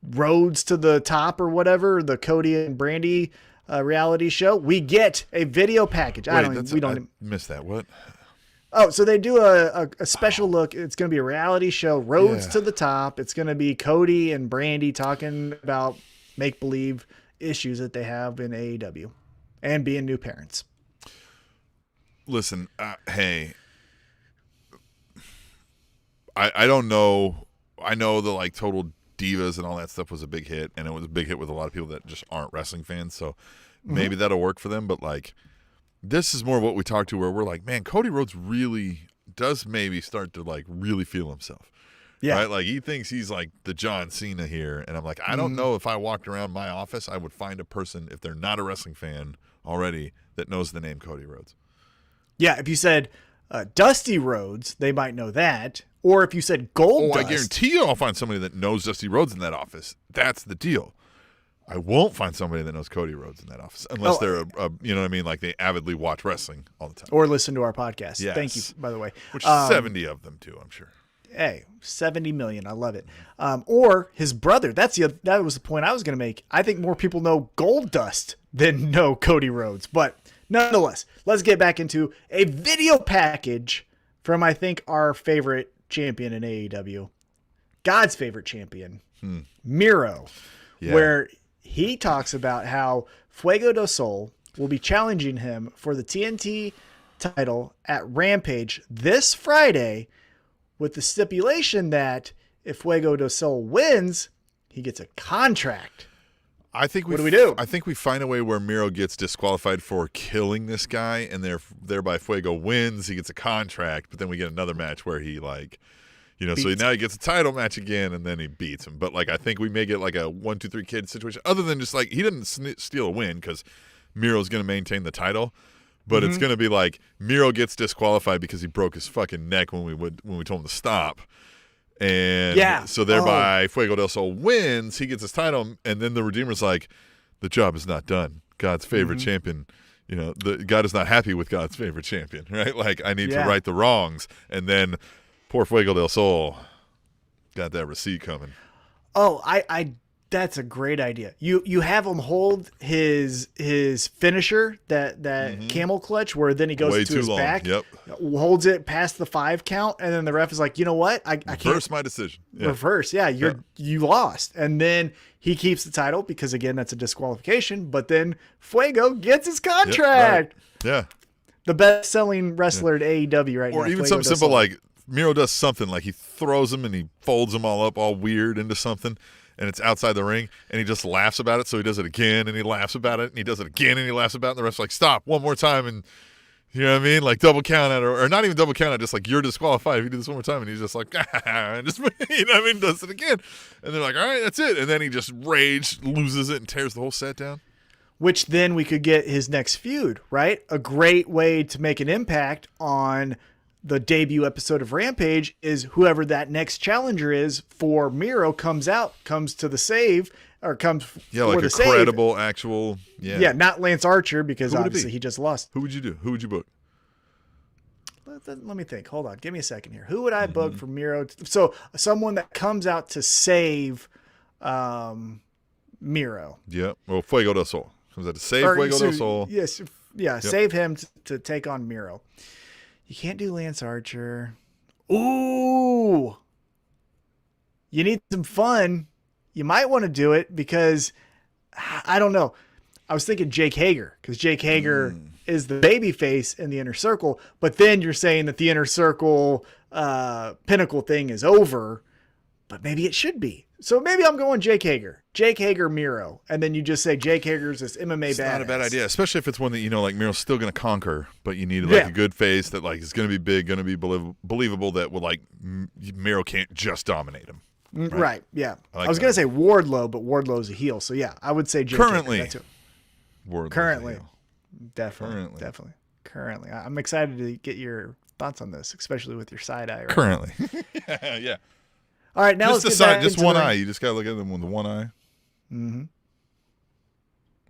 Roads to the Top or whatever, the Cody and Brandy reality show, we get a video package.
I missed that. What?
Oh, so they do a special look. It's going to be a reality show, Roads to the Top. It's going to be Cody and Brandy talking about make-believe issues that they have in AEW and being new parents.
Listen, hey, I don't know. I know the like Total Divas and all that stuff was a big hit, and it was a big hit with a lot of people that just aren't wrestling fans. So maybe that'll work for them. But like, this is more what we talked to, where we're like, man, Cody Rhodes really does maybe start to like really feel himself. Yeah. Right? Like he thinks he's like the John Cena here. And I'm like, I don't know if I walked around my office, I would find a person, if they're not a wrestling fan already, that knows the name Cody Rhodes.
Yeah. If you said Dusty Rhodes, they might know that. Or if you said Gold Dust.
I guarantee you I'll find somebody that knows Dusty Rhodes in that office. That's the deal. I won't find somebody that knows Cody Rhodes in that office unless they're you know what I mean, like they avidly watch wrestling all the time
or listen to our podcast.
Yes.
Thank you, by the way.
Which 70 of them too, I'm sure.
Hey, 70 million. I love it. Or his brother. That was the point I was going to make. I think more people know Goldust than know Cody Rhodes. But nonetheless, let's get back into a video package from, I think, our favorite champion in AEW. God's favorite champion, Miro, where he talks about how Fuego del Sol will be challenging him for the TNT title at Rampage this Friday, with the stipulation that if Fuego del Sol wins, he gets a contract.
I think
what do we do?
I think we find a way where Miro gets disqualified for killing this guy, and thereby Fuego wins. He gets a contract, but then we get another match where he so now he gets a title match again, and then he beats him. But I think we may get like a 1, 2, 3 kid situation. Other than just he didn't steal a win because Miro's going to maintain the title. But it's going to be like Miro gets disqualified because he broke his fucking neck when we told him to stop. And so thereby Fuego del Sol wins, he gets his title, and then the Redeemer's like, the job is not done. God's favorite champion, God is not happy with God's favorite champion, right? I need to right the wrongs. And then poor Fuego del Sol got that receipt coming.
Oh, I that's a great idea. You have him hold his finisher, that camel clutch, where then he goes
way
to
too
his
long.
back,
Yep.
holds it past the 5 count, and then the ref is like, you know what? I can't
reverse my decision. Yeah.
Reverse, you lost, and then he keeps the title because again that's a disqualification. But then Fuego gets his contract.
Yep, right. Yeah,
the best-selling wrestler at AEW right now.
Or even
Fuego
something
del
simple
Sol.
like Miro does something he throws them and he folds them all up all weird into something. And it's outside the ring, and he just laughs about it, so he does it again, and he laughs about it, and he does it again, and he laughs about it, and the ref's like, stop, one more time, and you know what I mean? Double count it, or not even double count it, just you're disqualified if you do this one more time, and he's just like, and just, you know what I mean, does it again. And they're like, all right, that's it. And then he just loses it, and tears the whole set down.
Which then we could get his next feud, right? A great way to make an impact on the debut episode of Rampage is whoever that next challenger is for Miro comes to the save, or comes for the save.
Credible, actual,
not Lance Archer, because obviously he just lost.
Who would you do? Who would you book?
Let me think. Hold on. Give me a second here. Who would I book for Miro? So someone that comes out to save Miro.
Yeah. Well, Fuego del Sol. Comes out to save Fuego del Sol.
Yes. Yeah. Yep. Save him to take on Miro. You can't do Lance Archer. Ooh. You need some fun. You might want to do it because, I don't know. I was thinking Jake Hager, because Jake Hager is the baby face in the Inner Circle, but then you're saying that the Inner Circle Pinnacle thing is over, but maybe it should be. So maybe I'm going Jake Hager. Jake Hager, Miro. And then you just say Jake Hager's this MMA
It's
badass.
not a bad idea, especially if it's one that, Miro's still going to conquer, but you need a good face that is going to be big, going to be believable, that will Miro can't just dominate him.
Right. Yeah.
I
was going to say Wardlow, but Wardlow's a heel. So yeah, I would say Jake
currently.
Hager.
Wardlow's
Currently.
a heel.
Definitely. Currently. I'm excited to get your thoughts on this, especially with your side eye. Right?
Currently. Yeah.
All right, now
just
let's
the
get
side,
back
just
into
one
the-
eye. You just got to look at them with the one eye.
Mm-hmm.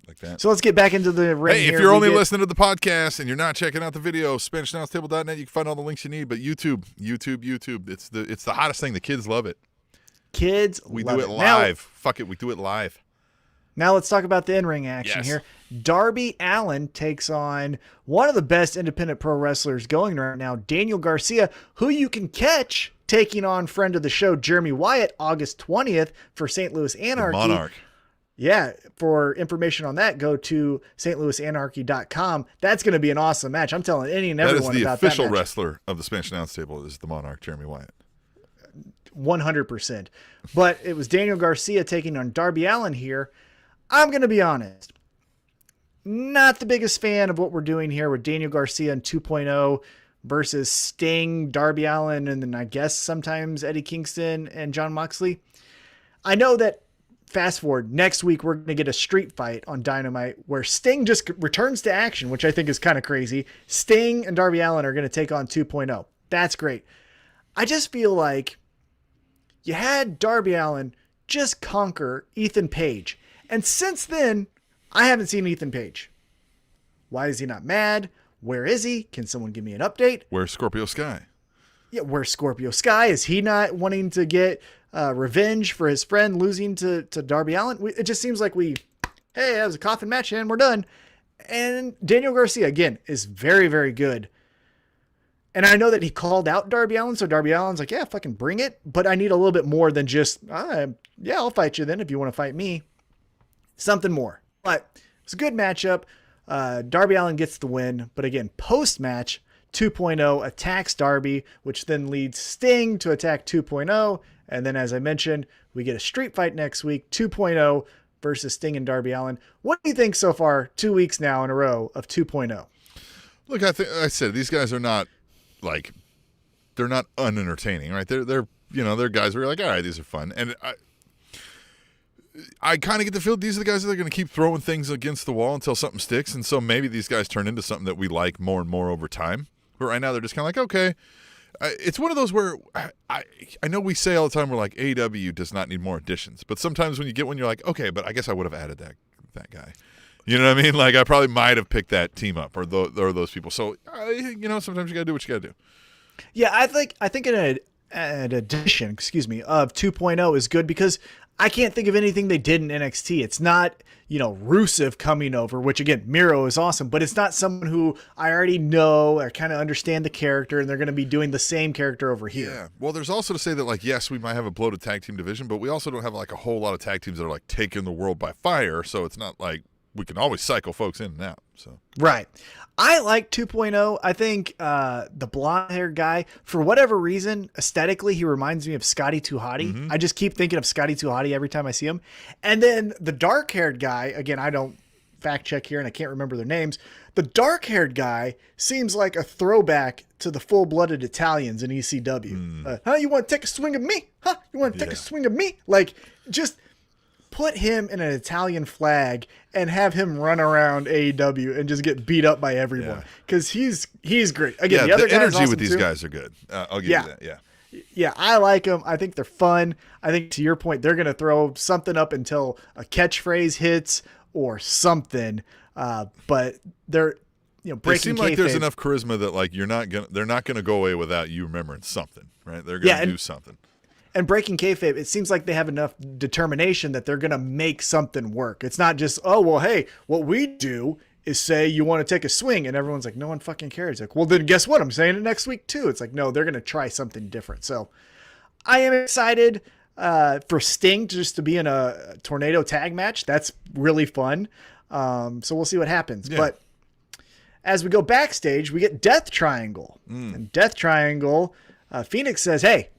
Like that.
So let's get back into the ring.
Hey, if
here.
you're
We
only
get-
listening to the podcast and you're not checking out the video, SpanishAnnounceTable.net, you can find all the links you need. But YouTube. It's the hottest thing. The kids love it.
Kids,
We
love
do it
Now,
live. Fuck it, we do it live.
now let's talk about the in-ring action
Yes.
here. Darby Allin takes on one of the best independent pro wrestlers going right now, Daniel Garcia, who you can catch taking on friend of the show, Jeremy Wyatt, August 20th for St. Louis Anarchy.
Monarch.
Yeah, for information on that, go to stlouisanarchy.com. That's going to be an awesome match. I'm telling any and
That is
everyone
the
about
official
that match.
wrestler of the Spanish Announce Table is the Monarch, Jeremy Wyatt.
100%. But it was Daniel Garcia taking on Darby Allin here. I'm going to be honest. Not the biggest fan of what we're doing here with Daniel Garcia in 2.0 versus Sting, Darby Allin, and then I guess sometimes Eddie Kingston and John Moxley. I know that fast forward next week, we're going to get a street fight on Dynamite where Sting just returns to action, which I think is kind of crazy. Sting and Darby Allin are going to take on 2.0. That's great. I just feel like you had Darby Allin just conquer Ethan Page. And since then, I haven't seen Ethan Page. Why is he not mad? Where is he? Can someone give me an update?
Where's Scorpio Sky?
Yeah, where's Scorpio Sky? Is he not wanting to get revenge for his friend losing to Darby Allin? It just seems like hey, that was a coffin match and we're done. And Daniel Garcia, again, is very, very good. And I know that he called out Darby Allin, so Darby Allin's like, yeah, fucking bring it. But I need a little bit more than just, yeah, I'll fight you then if you want to fight me. Something more. But it's a good matchup. Darby Allin gets the win. But again, post-match, 2.0 attacks Darby, which then leads Sting to attack 2.0. And then, as I mentioned, we get a street fight next week, 2.0 versus Sting and Darby Allin. What do you think so far, 2 weeks now in a row of 2.0?
Look, I said these guys are not they're not unentertaining, right? They're guys where you're like, all right, these are fun. And I kind of get the feel these are the guys that are going to keep throwing things against the wall until something sticks. And so maybe these guys turn into something that we like more and more over time. But right now they're just kind of like, okay. It's one of those where I know we say all the time, we're like, AEW does not need more additions. But sometimes when you get one, you're like, okay, but I guess I would have added that guy. You know what I mean? Like, I probably might have picked that team up or those people. So, sometimes you got to do what you got to do.
Yeah, I think an addition, of 2.0 is good because I can't think of anything they did in NXT. It's not, Rusev coming over, which again, Miro is awesome, but it's not someone who I already know or kind of understand the character, and they're going to be doing the same character over here.
Yeah. Well, there's also to say that, like, yes, we might have a bloated tag team division, but we also don't have like a whole lot of tag teams that are like taking the world by fire. So it's not like we can always cycle folks in and out. So
right. I like 2.0. I think the blonde-haired guy, for whatever reason, aesthetically, he reminds me of Scotty 2 Hotty. Mm-hmm. I just keep thinking of Scotty 2 Hotty every time I see him. And then the dark-haired guy, again, I don't fact check here and I can't remember their names. The dark-haired guy seems like a throwback to the full-blooded Italians in ECW. You want to take a swing at me? Huh? You want to take a swing at me? Like, just put him in an Italian flag and have him run around AEW and just get beat up by everyone because he's great. Again, the other
energy
awesome
with these
too.
Guys are good. I'll give you that. Yeah.
Yeah, I like them. I think they're fun. I think to your point, they're going to throw something up until a catchphrase hits or something. But they're, breaking
They seem like there's
kayfabe.
enough charisma that like they're not gonna go away without you remembering something, right? They're gonna do something.
And breaking kayfabe, it seems like they have enough determination that they're going to make something work. It's not just, oh, well, hey, what we do is say you want to take a swing. And everyone's like, no one fucking cares. Like, well, then guess what? I'm saying it next week too. It's like, no, they're going to try something different. So I am excited for Sting just to be in a tornado tag match. That's really fun. So we'll see what happens. Yeah. But as we go backstage, we get Death Triangle. And Death Triangle, Phoenix says, hey,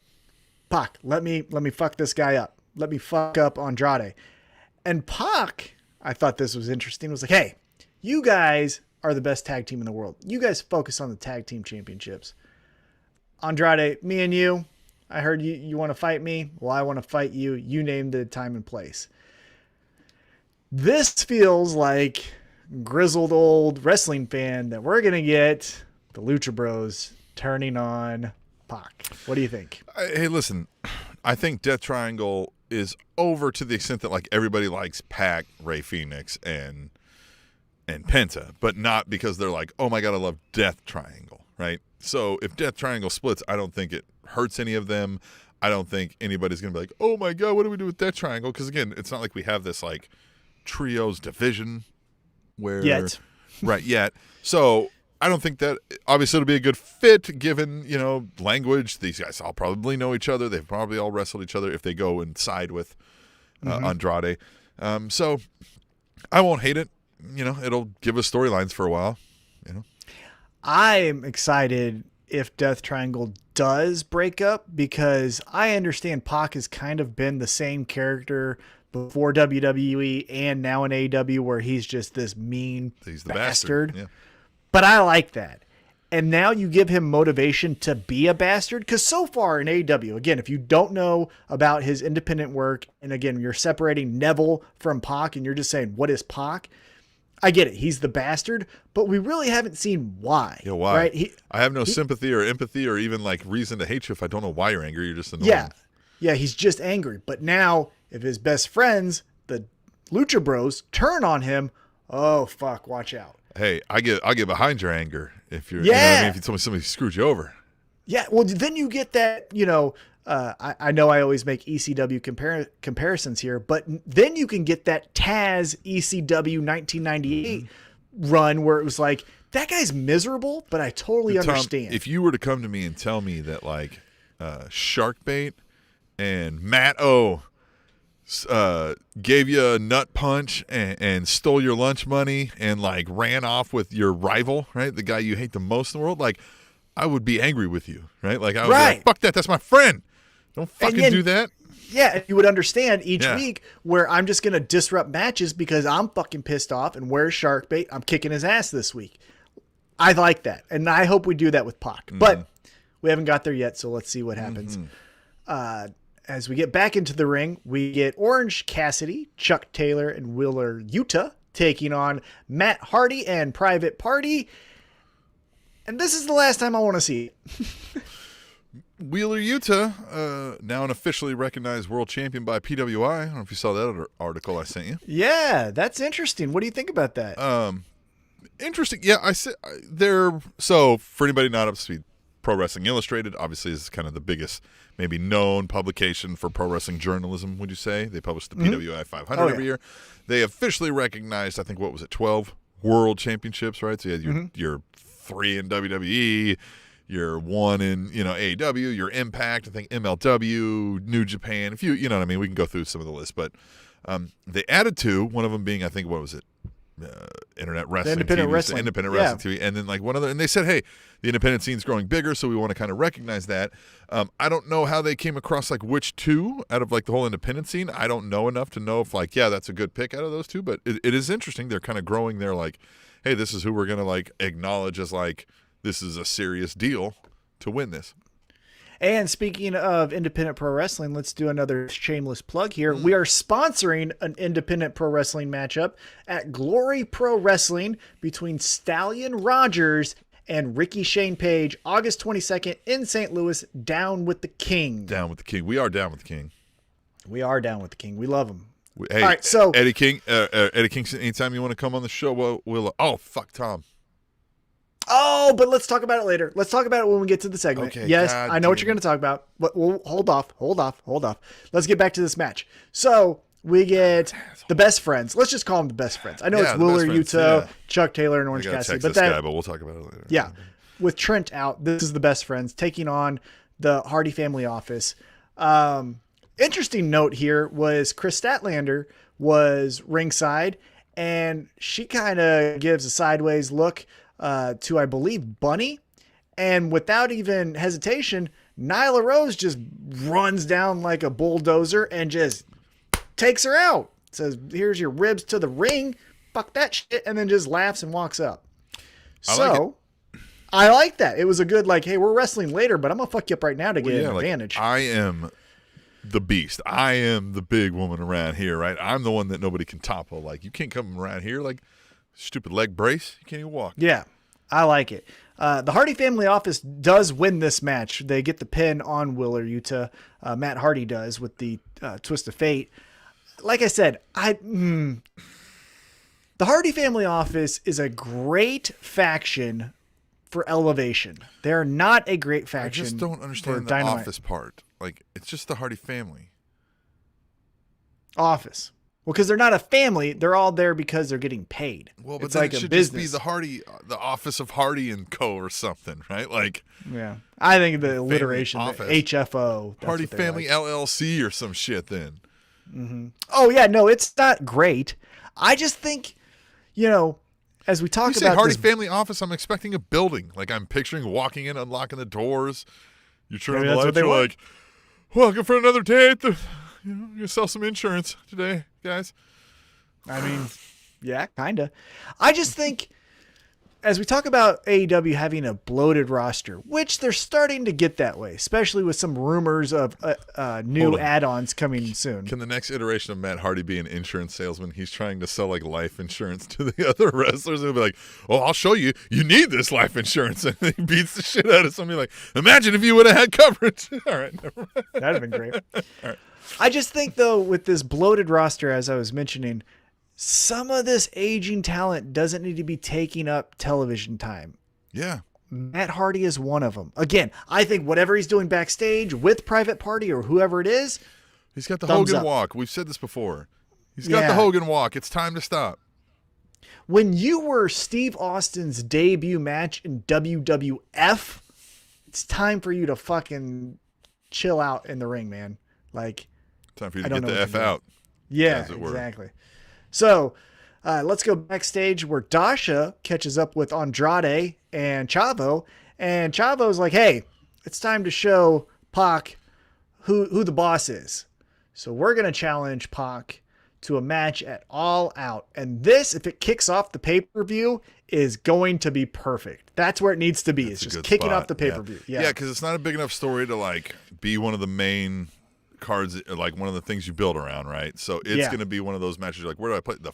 Pac, let me fuck this guy up. Let me fuck up Andrade. And Pac, I thought this was interesting, was like, hey, you guys are the best tag team in the world. You guys focus on the tag team championships. Andrade, me and you, I heard you want to fight me. Well, I want to fight you. You name the time and place. This feels like grizzled old wrestling fan that we're going to get the Lucha Bros turning on Pac. What do you think?
Hey, listen, I think Death Triangle is over to the extent that like everybody likes Pac, Rey Fenix, and Penta, but not because they're like, oh my God, I love Death Triangle, right? So if Death Triangle splits, I don't think it hurts any of them. I don't think anybody's going to be like, oh my God, what do we do with Death Triangle? Because again, it's not like we have this like trios division where
yet.
Right, yet. So I don't think that obviously it'll be a good fit given, language. These guys all probably know each other. They've probably all wrestled each other if they go and side with Andrade. So I won't hate it. It'll give us storylines for a while.
I'm excited if Death Triangle does break up because I understand Pac has kind of been the same character before WWE and now in AEW where he's just this mean bastard. Yeah. But I like that. And now you give him motivation to be a bastard. Because so far in AEW, again, if you don't know about his independent work, and again, you're separating Neville from Pac, and you're just saying, what is Pac? I get it. He's the bastard. But we really haven't seen why.
Yeah, why?
Right?
I have no sympathy or empathy or even like reason to hate you if I don't know why you're angry. You're just annoying.
Yeah, he's just angry. But now, if his best friends, the Lucha Bros turn on him, oh fuck, watch out.
Hey, I get behind your anger if you're,
Yeah.
you know what I mean? If you told me somebody screwed you over.
Yeah, well, then you get that, I know I always make ECW comparisons here, but then you can get that Taz ECW 1998 run where it was like, that guy's miserable, but I totally
Tom,
understand.
if you were to come to me and tell me that like Sharkbait and Matt O gave you a nut punch and stole your lunch money and like ran off with your rival, right? The guy you hate the most in the world, like I would be angry with you, right? Like I would be like, fuck that, that's my friend. Don't fucking do that.
Yeah, and you would understand each week where I'm just going to disrupt matches because I'm fucking pissed off, and where's Sharkbait? I'm kicking his ass this week. I like that, and I hope we do that with Pac. But we haven't got there yet, so let's see what happens. As we get back into the ring, we get Orange Cassidy, Chuck Taylor, and Wheeler Yuta taking on Matt Hardy and Private Party. And this is the last time I want to see it.
Wheeler Yuta, now an officially recognized world champion by PWI. I don't know if you saw that article I sent you.
Yeah, that's interesting. What do you think about that?
Interesting. Yeah, I said they're so for anybody not up to speed. Pro Wrestling Illustrated obviously is kind of the biggest, maybe known publication for pro wrestling journalism. Would you say they publish the PWI 500 every year? They officially recognized, I think, what was it, 12 world championships, right? So you had your 3 in WWE. Your 1 in, AEW, your Impact, I think MLW, New Japan, a few, you know what I mean? We can go through some of the list, but they added 2, one of them being, I think, what was it? Internet wrestling,
independent
TV,
wrestling,
independent wrestling TV, and then like one other, and they said, hey, the independent scene's growing bigger, so we want to kind of recognize that. I don't know how they came across like which 2 out of like the whole independent scene. I don't know enough to know if like, yeah, that's a good pick out of those 2, but it is interesting. They're kind of growing. They're like, hey, this is who we're gonna like acknowledge as like, this is a serious deal to win this.
And speaking of independent pro wrestling, let's do another shameless plug here. We are sponsoring an independent pro wrestling matchup at Glory Pro Wrestling between Stallion Rogers and Ricky Shane Page, August 22nd in St. Louis. Down with the King.
Down with the King. We are down with the King.
We are down with the King. We love him.
Hey,
all right, so
Eddie Kingston, anytime you want to come on the show, we'll oh, fuck Tom.
Oh, but let's talk about it later. Let's talk about it when we get to the segment.
Okay,
yes,
God
I know what you're going to talk about, but we'll hold off. Let's get back to this match. So we get the best friends. Let's just call them the best friends. I know it's Wheeler Yuta, Chuck Taylor, and Orange Cassidy.
But we'll talk about it later.
Yeah. With Trent out, this is the best friends taking on the Hardy family office. Interesting note here was Chris Statlander was ringside, and she kind of gives a sideways look to, I believe, Bunny. And without even hesitation, Nyla Rose just runs down like a bulldozer and just takes her out. Says, here's your ribs to the ring. Fuck that shit. And then just laughs and walks up. I like that. It was a good, like, hey, we're wrestling later, but I'm going to fuck you up right now to get an advantage.
I am the beast. I am the big woman around here, right? I'm the one that nobody can topple. Like, you can't come around here like stupid leg brace. You can't even walk.
Yeah, I like it. The Hardy family office does win this match. They get the pin on Wheeler Yuta. Matt Hardy does with the twist of fate. Like I said, the Hardy family office is a great faction for Elevation. They're not a great faction.
I just don't understand the
Dynamite.
office part. Like, it's just the Hardy family.
Office. Well, because they're not a family, they're all there because they're getting paid.
Well, but
it's
then
like
it
a
should
business.
just be the office of Hardy and Co. or something, right? Like,
yeah, I think the alliteration, the
office.
HFO, that's
Hardy
what they
Family
like.
LLC or some shit. Then,
Oh yeah, no, it's not great. I just think, as we talk
you say
about
Hardy
this,
Family Office, I'm expecting a building. Like, I'm picturing walking in, unlocking the doors. You turn on
Maybe
the
that's what
lights.
they
You're
want.
like, welcome for another day at the. You're gonna sell some insurance today, guys.
I mean, yeah, kind of. I just think, as we talk about AEW having a bloated roster, which they're starting to get that way, especially with some rumors of new add-ons coming soon.
Can the next iteration of Matt Hardy be an insurance salesman? He's trying to sell like life insurance to the other wrestlers. He'll be like, "Oh, I'll show you. You need this life insurance," and he beats the shit out of somebody. Like, imagine if you would have had coverage. All right, never mind.
That'd have been great.
All right.
I just think though, with this bloated roster, as I was mentioning, some of this aging talent doesn't need to be taking up television time.
Yeah.
Matt Hardy is one of them. Again, I think whatever he's doing backstage with Private Party or whoever it is,
he's got the Hogan walk. We've said this before. He's got the Hogan walk. It's time to stop.
When you were Steve Austin's debut match in WWF, it's time for you to fucking chill out in the ring, man. Like,
time for you to get the F out.
Yeah, exactly. So let's go backstage where Dasha catches up with Andrade and Chavo. And Chavo's like, hey, it's time to show Pac who the boss is. So we're going to challenge Pac to a match at All Out. And this, if it kicks off the pay-per-view, is going to be perfect. That's where it needs to be. It's just kicking off the pay-per-view.
Yeah, because it's not a big enough story to like be one of the main cards, like one of the things you build around, right? So it's going to be one of those matches. You're like, where do I put the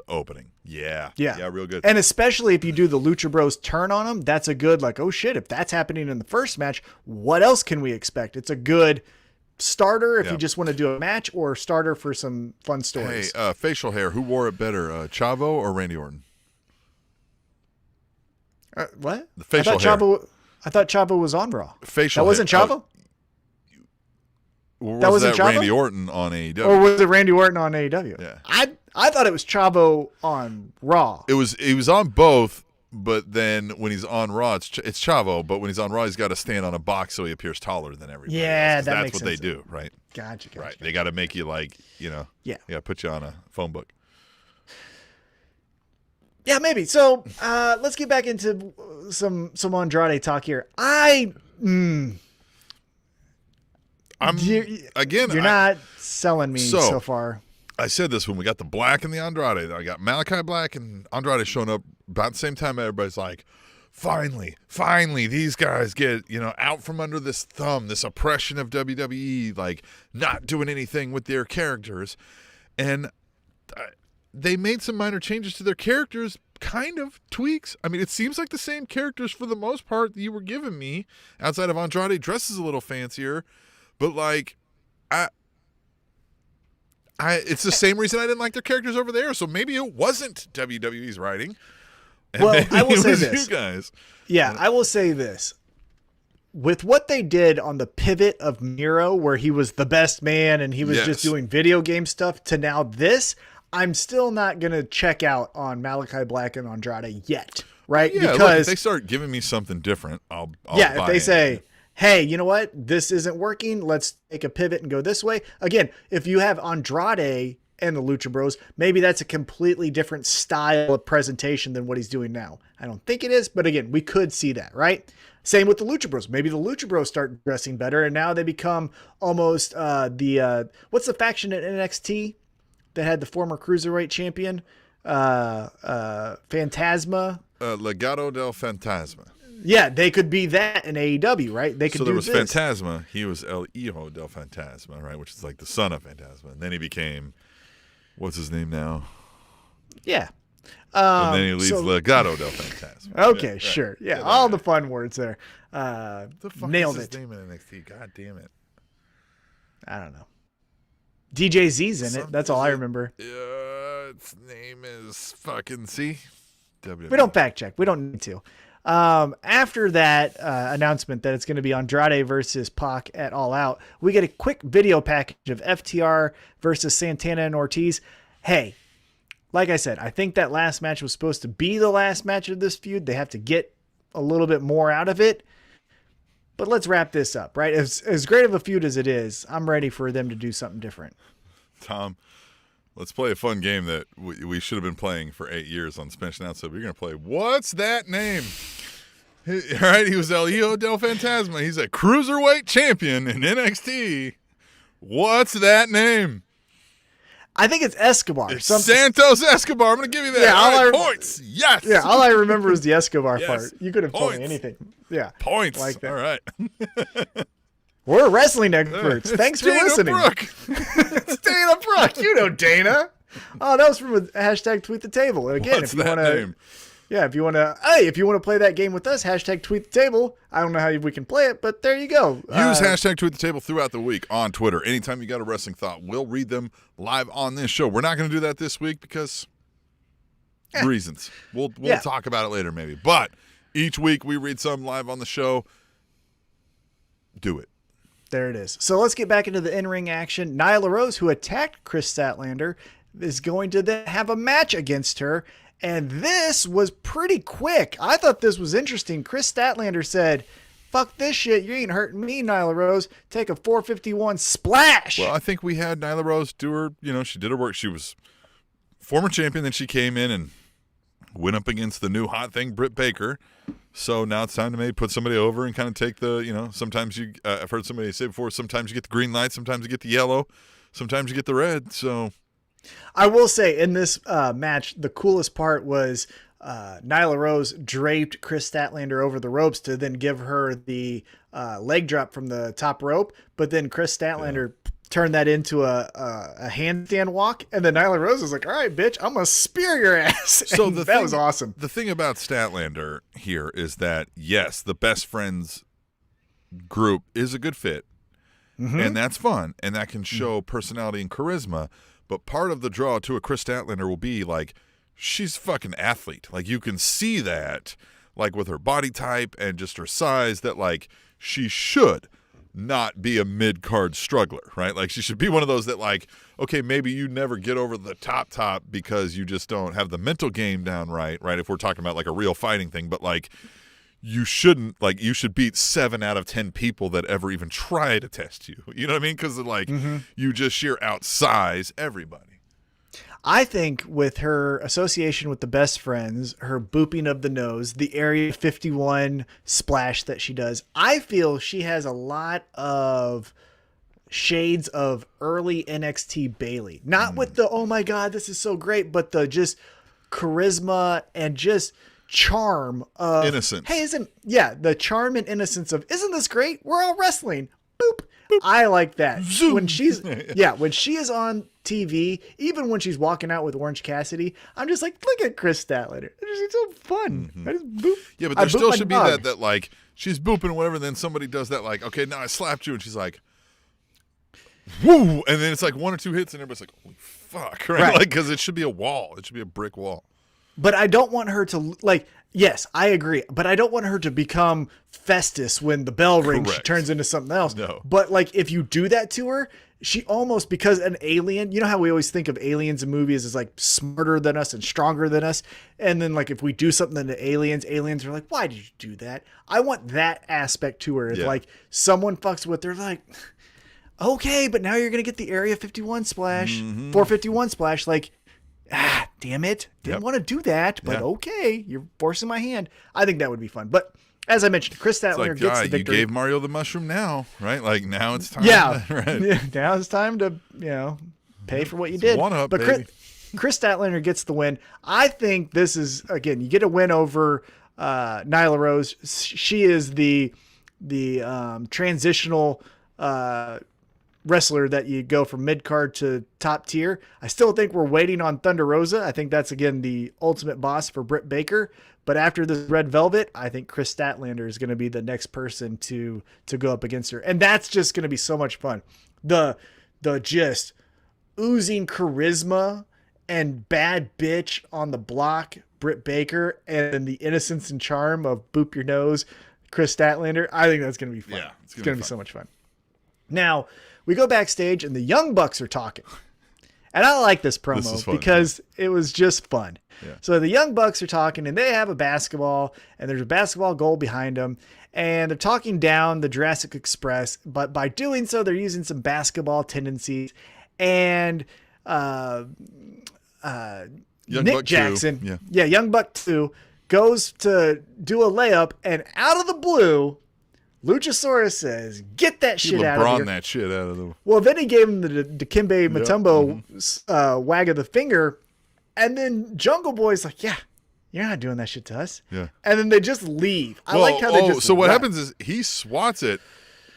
opening? Yeah, real good.
And especially if you do the Lucha Bros turn on them, that's a good like, oh shit, if that's happening in the first match, what else can we expect? It's a good starter if you just want to do a match, or starter for some fun stories.
Hey, facial hair, who wore it better, Chavo or Randy Orton?
What?
The facial hair.
I thought Chavo was on Raw.
Facial
that wasn't
hair.
Chavo?
Or was that Randy Orton on AEW?
Or was it Randy Orton on AEW?
Yeah.
I thought it was Chavo on Raw.
He was on both, but then when he's on Raw, it's Chavo. But when he's on Raw, he's got to stand on a box so he appears taller than everybody.
Yeah,
else,
that's
what they do, right?
Gotcha.
Right. They got to make you like, put you on a phone book.
Yeah, maybe. So let's get back into some Andrade talk here. You're not selling me so far.
I said this when we got the Black and the Andrade. I got Malachi Black and Andrade showing up about the same time. Everybody's like, finally, these guys get, out from under this thumb, this oppression of WWE, like not doing anything with their characters. And they made some minor changes to their characters, kind of tweaks. I mean, it seems like the same characters for the most part that you were giving me, outside of Andrade dresses a little fancier. But like, it's the same reason I didn't like their characters over there. So maybe it wasn't WWE's writing.
Well, I will say this,
you guys.
Yeah, I will say this. With what they did on the pivot of Miro, where he was the best man and he was just doing video game stuff, to now this, I'm still not going to check out on Malachi Black and Andrade yet, right?
Yeah,
because
if they start giving me something different, I'll
if they say, hey, you know what? This isn't working. Let's take a pivot and go this way. Again, if you have Andrade and the Lucha Bros, maybe that's a completely different style of presentation than what he's doing now. I don't think it is, but again, we could see that, right? Same with the Lucha Bros. Maybe the Lucha Bros start dressing better, and now they become almost what's the faction at NXT that had the former Cruiserweight champion? Phantasma?
Legado del Fantasma.
Yeah, they could be that in AEW, right? They could. So
there was Phantasma. He was El Hijo del Fantasma, right? Which is like the son of Phantasma. And then he became, what's his name now?
Yeah.
And then he leads Legado del Fantasma.
Okay, sure. Yeah, all the fun words there.
The fuck
nailed
is
it.
His name in NXT? God damn it.
I don't know. DJZ's in it. That's all I remember.
Its name is fucking C.
We don't fact check. We don't need to. After that announcement that it's going to be Andrade versus Pac at All Out, we get a quick video package of FTR versus Santana and Ortiz. Hey, like I said, I think that last match was supposed to be the last match of this feud. They have to get a little bit more out of it. But let's wrap this up, right? As great of a feud as it is, I'm ready for them to do something different.
Tom, let's play a fun game that we should have been playing for 8 years on Spanish Announce. So we're going to play, what's that name? All right, he was El Hijo del Fantasma. He's a cruiserweight champion in NXT. What's that name?
I think it's Escobar.
It's Santos Escobar. I'm going to give you that.
Yeah,
all right, points. Yes.
Yeah, all I remember is the Escobar
Yes.
part. You could have told me
Points.
anything. Yeah.
Points.
Like that.
All right.
We're wrestling experts. Thanks for
Dana
listening.
Brooke.
It's Dana Brooke. You know Dana. Oh, that was from a hashtag tweet the table. Again,
What's
if you
that
want to,
name?
yeah, if you want to play that game with us, hashtag tweet the table. I don't know how we can play it, but there you go.
Use hashtag tweet the table throughout the week on Twitter. Anytime you got a wrestling thought, we'll read them live on this show. We're not going to do that this week because reasons. We'll talk about it later maybe. But each week we read some live on the show. Do it.
There it is. So let's get back into the in-ring action. Nyla Rose, who attacked Chris Statlander, is going to then have a match against her. And this was pretty quick. I thought this was interesting. Chris Statlander said, fuck this shit. You ain't hurting me, Nyla Rose. Take a 451 splash.
Well, I think we had Nyla Rose do her, she did her work. She was former champion. Then she came in and went up against the new hot thing, Britt Baker. So now it's time to maybe put somebody over and kind of take the, sometimes you, I've heard somebody say before, sometimes you get the green light, sometimes you get the yellow, sometimes you get the red. So
I will say in this match, the coolest part was Nyla Rose draped Chris Statlander over the ropes to then give her the leg drop from the top rope. But then Chris Statlander turned that into a handstand walk. And then Nyla Rose was like, all right, bitch, I'm going to spear your ass. So that was awesome.
The thing about Statlander here is that, yes, the best friends group is a good fit. Mm-hmm. And that's fun. And that can show personality and charisma. But part of the draw to a Chris Statlander will be like, she's a fucking athlete. Like you can see that, like with her body type and just her size, that like she should not be a mid-card struggler, right? Like she should be one of those that like, okay, maybe you never get over the top because you just don't have the mental game down right? If we're talking about like a real fighting thing, but like you shouldn't, like you should beat 7 out of 10 people that ever even try to test you. You know what I mean? Because like you just sheer outsize everybody.
I think with her association with the best friends, her booping of the nose, the Area 51 splash that she does, I feel she has a lot of shades of early NXT Bailey. Not with the, oh my God, this is so great, but the just charisma and just charm of
innocence.
Hey, the charm and innocence of, isn't this great? We're all wrestling. Boop. I like that.
Zoom.
When she's when she is on TV, even when she's walking out with Orange Cassidy, I'm just like, look at Chris Statlander. It's so fun. I just boop.
Yeah, but there still should be that like she's booping or whatever, and then somebody does that like, okay, now I slapped you, and she's like, woo, and then it's like 1 or 2 hits, and everybody's like, holy fuck, right? Like, because it should be a wall. It should be a brick wall.
But I don't want her to, like, yes, I agree. But I don't want her to become Festus when the bell rings, she turns into something else.
No.
But, like, if you do that to her, she almost, because an alien, you know how we always think of aliens in movies as, like, smarter than us and stronger than us? And then, like, if we do something to aliens are like, why did you do that? I want that aspect to her. If, like, someone fucks with her, like, okay, but now you're going to get the Area 51 splash, 451 splash, like, damn it. Didn't want to do that, but okay, you're forcing my hand. I think that would be fun. But as I mentioned, Chris Statlander gets the victory.
You gave Mario the mushroom now, right? Like now it's time.
Yeah.
Right.
Now it's time to, pay for what you did.
One up,
but
baby.
Chris Statlander gets the win. I think this is, again, you get a win over Nyla Rose. She is the transitional wrestler that you go from mid-card to top tier. I still think we're waiting on Thunder Rosa. I think that's, again, the ultimate boss for Britt Baker. But after this Red Velvet, I think Chris Statlander is going to be the next person to go up against her. And that's just going to be so much fun. The just oozing charisma and bad bitch on the block, Britt Baker, and the innocence and charm of boop your nose, Chris Statlander. I think that's going to be fun.
Yeah,
it's going to be so much fun. Now, we go backstage and the Young Bucks are talking. And I like this promo because it was just fun. Yeah. So the Young Bucks are talking and they have a basketball and there's a basketball goal behind them. And they're talking down the Jurassic Express. But by doing so, they're using some basketball tendencies. And Nick Jackson, Young Buck 2, goes to do a layup. And out of the blue, Luchasaurus says, "Get that
He
shit out of
LeBron
here."
that shit out of them.
Well, then he gave him the Dikembe Mutombo wag of the finger, and then Jungle Boy's like, "Yeah, you're not doing that shit to us."
Yeah.
And then they just leave. I like how they just.
So what
left.
happens is he swats it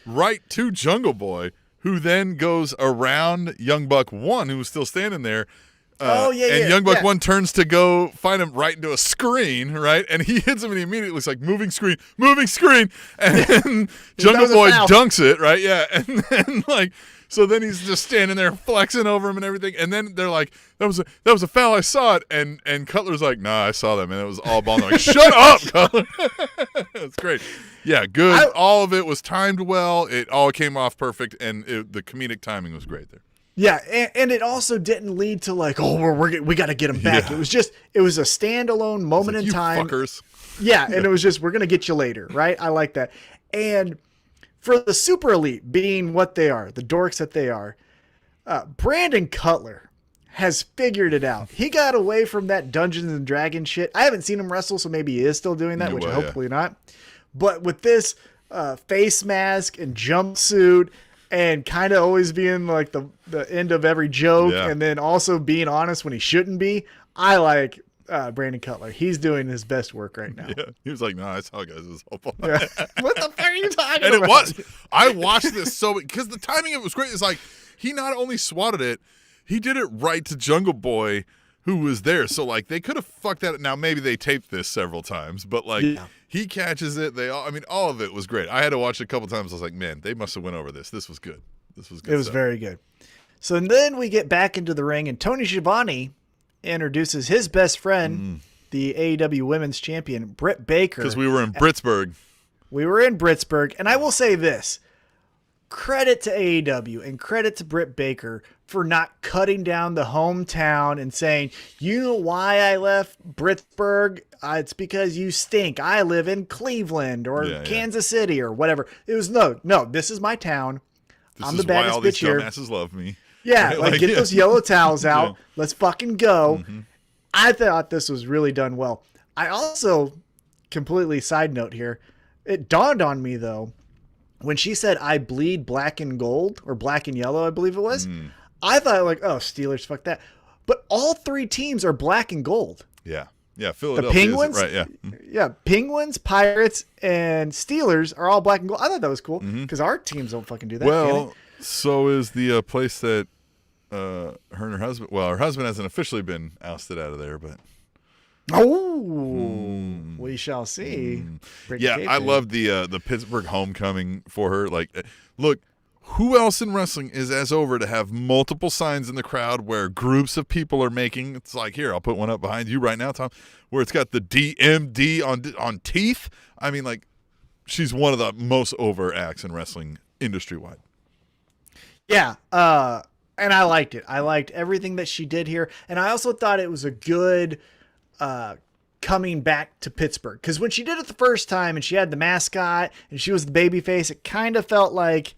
right to Jungle Boy, who then goes around Young Buck 1, who was still standing there. And Young Buck 1 turns to go find him right into a screen, right? And he hits him and he immediately looks like moving screen. And then Jungle Boy dunks it, right? Yeah. And then so then he's just standing there flexing over him and everything. And then they're like, that was a foul. I saw it. And Cutler's like, nah, I saw that, man. It was all ball. And they're like, shut up, Cutler. It's great. Yeah, good. All of it was timed well. It all came off perfect. And the comedic timing was great there.
Yeah, and it also didn't lead to we got to get him back.
Yeah.
It was a standalone moment in time.
Fuckers.
Yeah, and it was just, we're going to get you later, right? I like that. And for the Super Elite being what they are, the dorks that they are, Brandon Cutler has figured it out. He got away from that Dungeons and Dragons shit. I haven't seen him wrestle, so maybe he is still doing that, hopefully not. But with this face mask and jumpsuit and kind of always being like the end of every joke, and then also being honest when he shouldn't be, I like Brandon Cutler. He's doing his best work right now.
Yeah, he was like, "No, I saw guys. It was awful."
Yeah. What the fuck are you talking
and
about?
it was. I watched this because the timing of it was great. It's like he not only swatted it, he did it right to Jungle Boy, who was there. So they could have fucked that. Now maybe they taped this several times, but he catches it. All of it was great. I had to watch it a couple times. I was like, man, they must have went over this. This was good. It was
very good. So then we get back into the ring, and Tony Schiavone introduces his best friend, the AEW Women's Champion, Britt Baker.
Because we were in Britsburg.
And I will say this. Credit to AEW and credit to Britt Baker for not cutting down the hometown and saying, you know why I left Britsburg? It's because you stink. I live in Cleveland or Kansas City or whatever. It was no, this is my town. I'm the baddest bitch here.
This is why all these dumbasses love me.
Yeah, get those yellow towels out. Yeah. Let's fucking go. Mm-hmm. I thought this was really done well. I also, completely side note here, it dawned on me though, when she said, I bleed black and gold, or black and yellow, I believe it was, I thought Steelers, fuck that. But all three teams are black and gold.
Yeah. Yeah, Philadelphia.
The Penguins,
right? Yeah,
yeah. Penguins, Pirates, and Steelers are all black and gold. I thought that was cool because our teams don't fucking do that.
Well, so is the place that her and her husband. Well, her husband hasn't officially been ousted out of there, but
we shall see.
Yeah, I love the Pittsburgh homecoming for her. Look. Who else in wrestling is as over to have multiple signs in the crowd where groups of people are making? It's like, here, I'll put one up behind you right now, Tom, where it's got the DMD on teeth. She's one of the most over acts in wrestling industry-wide.
Yeah, and I liked it. I liked everything that she did here, and I also thought it was a good coming back to Pittsburgh, because when she did it the first time and she had the mascot and she was the baby face, it kind of felt like,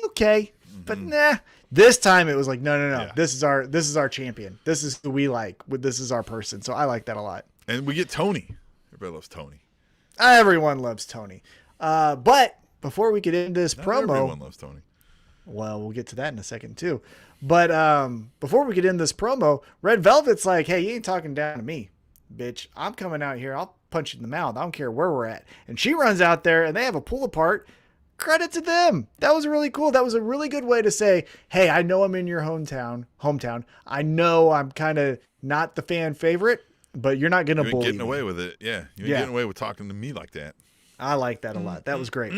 okay, but nah. This time it was like, no. Yeah. This is our champion. This is who we like. This is our person. So I like that a lot.
And we get Tony. Everybody loves Tony.
Everyone loves Tony. But before we get into this promo,
everyone loves Tony.
Well, we'll get to that in a second too. But before we get into this promo, Red Velvet's like, hey, you ain't talking down to me, bitch. I'm coming out here. I'll punch you in the mouth. I don't care where we're at. And she runs out there and they have a pull apart. Credit to them. That was really cool. That was a really good way to say, hey, I know I'm in your hometown. I know I'm kind of not the fan favorite, but you're not going to bully me.
You're getting away with it. Yeah. You're getting away with talking to me like that.
I like that a lot. That was great.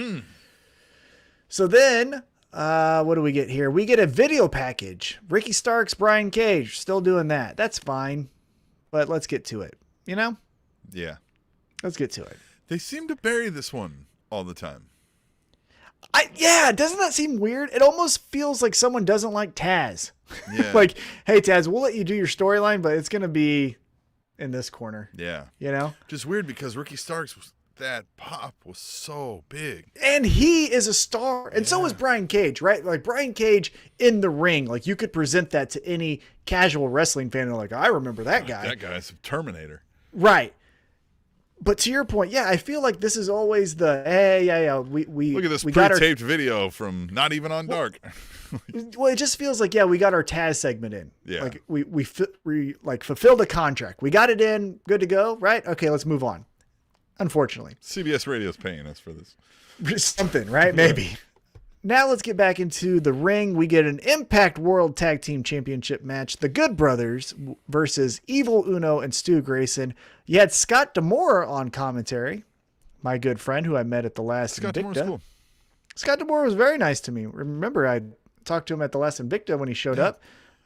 So then, what do we get here? We get a video package. Ricky Starks, Brian Cage, still doing that. That's fine. But let's get to it. You know?
Yeah.
Let's get to it.
They seem to bury this one all the time.
Doesn't that seem weird? It almost feels like someone doesn't like Taz.
Yeah.
Like, hey, Taz, we'll let you do your storyline, but it's going to be in this corner.
Yeah.
You know?
Just weird because Ricky Starks, that pop was so big.
And he is a star. And so is Brian Cage, right? Like, Brian Cage in the ring. Like, you could present that to any casual wrestling fan. And like, I remember that guy.
That guy's a Terminator.
Right. But to your point, yeah, I feel like this is always the hey, yeah. We
look at this
we got
pre-taped video from not even on Dark.
Well, it just feels like we got our Taz segment in.
Yeah.
Like we fulfilled a contract. We got it in, good to go, right? Okay, let's move on. Unfortunately,
CBS Radio's paying us for this.
Something, right? Maybe. Now let's get back into the ring. We get an Impact World Tag Team Championship match. The Good Brothers versus Evil Uno and Stu Grayson. You had Scott D'Amore on commentary, my good friend who I met at the last Invicta.
Cool.
Scott D'Amore was very nice to me. Remember, I talked to him at the last Invicta when he showed up.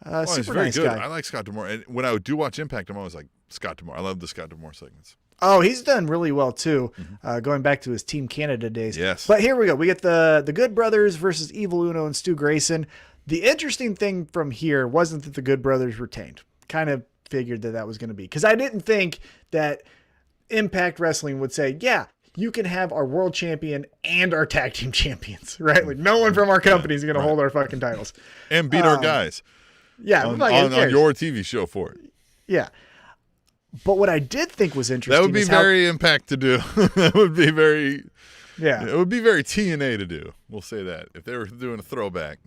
He's
Super
very
nice
good.
guy.
I like Scott D'Amore. And when I do watch Impact, I'm always like, Scott D'Amore. I love the Scott D'Amore segments.
Oh, he's done really well too, going back to his Team Canada days.
Yes.
But here we go. We get the Good Brothers versus Evil Uno and Stu Grayson. The interesting thing from here wasn't that the Good Brothers retained. Kind of figured that was going to be. Because I didn't think that Impact Wrestling would say, yeah, you can have our world champion and our tag team champions, right? Like no one from our company is going to hold our fucking titles.
And beat our guys.
Yeah.
On your TV show for it.
Yeah. But what I did think was interesting.
That would be very Impact to do. That would be very.
Yeah.
It would be very TNA to do. We'll say that. If they were doing a throwback,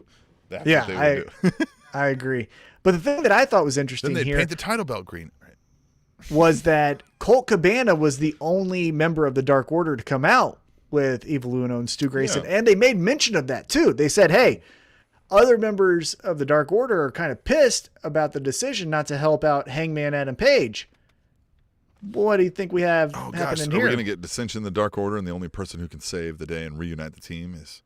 that's what they would do.
I agree. But the thing that I thought was interesting
then they'd
here
paint the title belt green. Right.
Was that Colt Cabana was the only member of the Dark Order to come out with Evil Uno and Stu Grayson.
Yeah.
And they made mention of that too. They said, hey, other members of the Dark Order are kind of pissed about the decision not to help out Hangman Adam Page. What do you think we have happening here?
Are we going to get dissension in the Dark Order, and the only person who can save the day and reunite the team is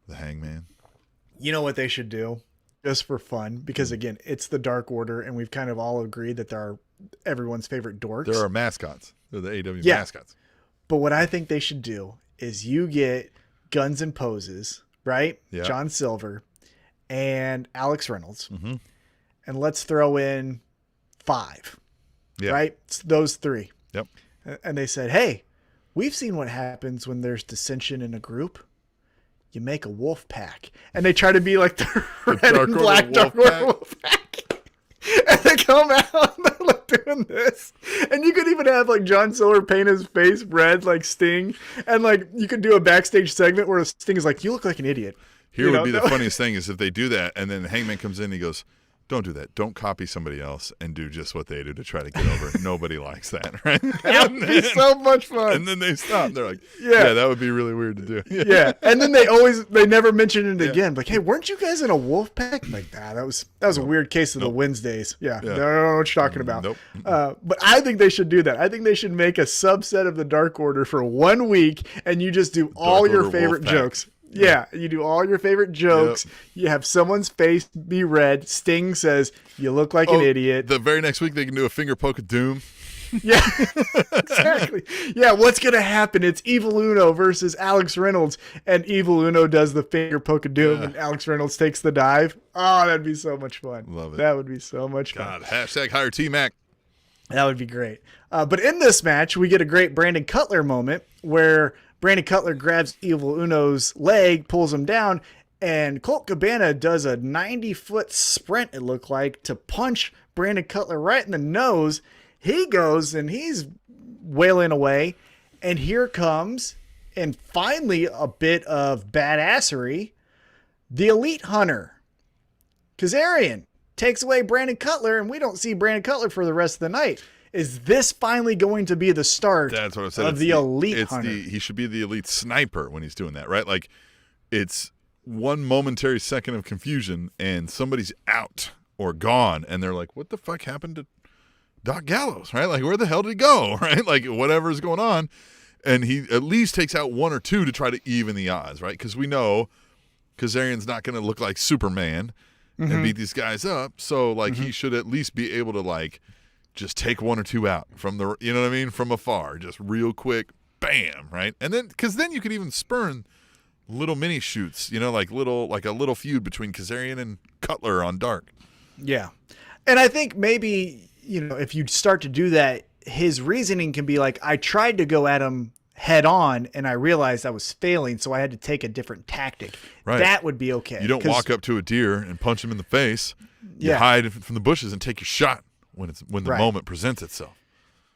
the Hangman?
You know what they should do? Just for fun, because again, it's the Dark Order, and we've kind of all agreed that they're everyone's favorite dorks.
There are mascots. They're the AEW
Yeah.
mascots.
But what I think they should do is you get Guns and Poses, right?
Yeah.
John Silver and Alex Reynolds.
Mm-hmm.
And let's throw in 5,
Yeah.
right? It's those 3.
Yep.
And they said, hey, we've seen what happens when there's dissension in a group. You make a wolf pack. And they try to be like the red
Dark
and
Order
black
wolf
Dark Order
pack.
wolf pack. And they come out and they're like doing this. And you could even have like John Silver paint his face red like Sting. And like you could do a backstage segment where Sting is like, you look like an idiot.
Here would be the funniest thing is if they do that and then Hangman comes in and he goes, don't do that. Don't copy somebody else and do just what they do to try to get over. Nobody likes that, right?
That would be so much fun.
And then they stop. They're like,
Yeah.
yeah, that would be really weird to do.
Yeah. And then they never mention it again. Like, hey, weren't you guys in a wolf pack? Like, nah, that was a weird case of the Wednesdays. Yeah.
Yeah.
I don't know what you're talking about.
Nope.
But I think they should do that. I think they should make a subset of the Dark Order for 1 week and you just do all your
Order
favorite
wolf pack.
jokes. Yeah, you do all your favorite jokes.
Yep.
You have someone's face be red. Sting says, you look like an idiot.
The very next week they can do a finger poke of doom.
Yeah, exactly. Yeah, what's going to happen? It's Evil Uno versus Alex Reynolds, and Evil Uno does the finger poke of doom, and Alex Reynolds takes the dive. Oh, that'd be so much fun.
Love it.
That would be so much fun.
God, hashtag hire T-Mac.
That would be great. But in this match, we get a great Brandon Cutler moment where Brandon Cutler grabs Evil Uno's leg, pulls him down, and Colt Cabana does a 90-foot sprint, it looked like, to punch Brandon Cutler right in the nose. He goes and he's wailing away. And here comes, and finally a bit of badassery, the Elite Hunter. Kazarian takes away Brandon Cutler, and we don't see Brandon Cutler for the rest of the night. Is this finally going to be the start
That's what I said.
of the Elite Hunter?
He should be the elite sniper when he's doing that, right? Like, it's one momentary second of confusion, and somebody's out or gone, and they're like, what the fuck happened to Doc Gallows, right? Like, where the hell did he go, right? Like, whatever's going on. And he at least takes out 1 or 2 to try to even the odds, right? Because we know Kazarian's not going to look like Superman and beat these guys up. So, like, he should at least be able to, like, just take 1 or 2 out from the, you know what I mean? From afar, just real quick, bam, right? And then, because then you could even spurn little mini shoots, you know, like a little feud between Kazarian and Cutler on Dark.
Yeah. And I think maybe, you know, if you start to do that, his reasoning can be like, I tried to go at him head on and I realized I was failing, so I had to take a different tactic.
Right.
That would be okay.
You don't walk up to a deer and punch him in the face. You
Yeah.
hide from the bushes and take your shot when the
Right.
moment presents itself.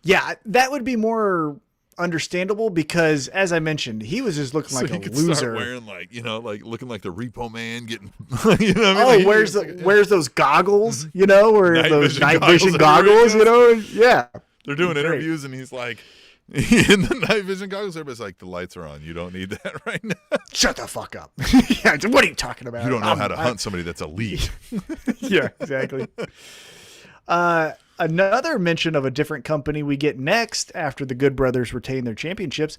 Yeah, that would be more understandable because, as I mentioned, he was just looking like
he
a
could
loser.
start wearing like looking like the Repo Man, getting you know. What I mean?
Where's those goggles? You know, or those night vision goggles? You know, yeah.
They're doing interviews, and he's like, in the night vision goggles. Everybody's like, the lights are on. You don't need that right now.
Shut the fuck up. Yeah, what are you talking about?
You don't know how to hunt somebody that's elite.
Yeah, exactly. Another mention of a different company we get next after the Good Brothers retain their championships.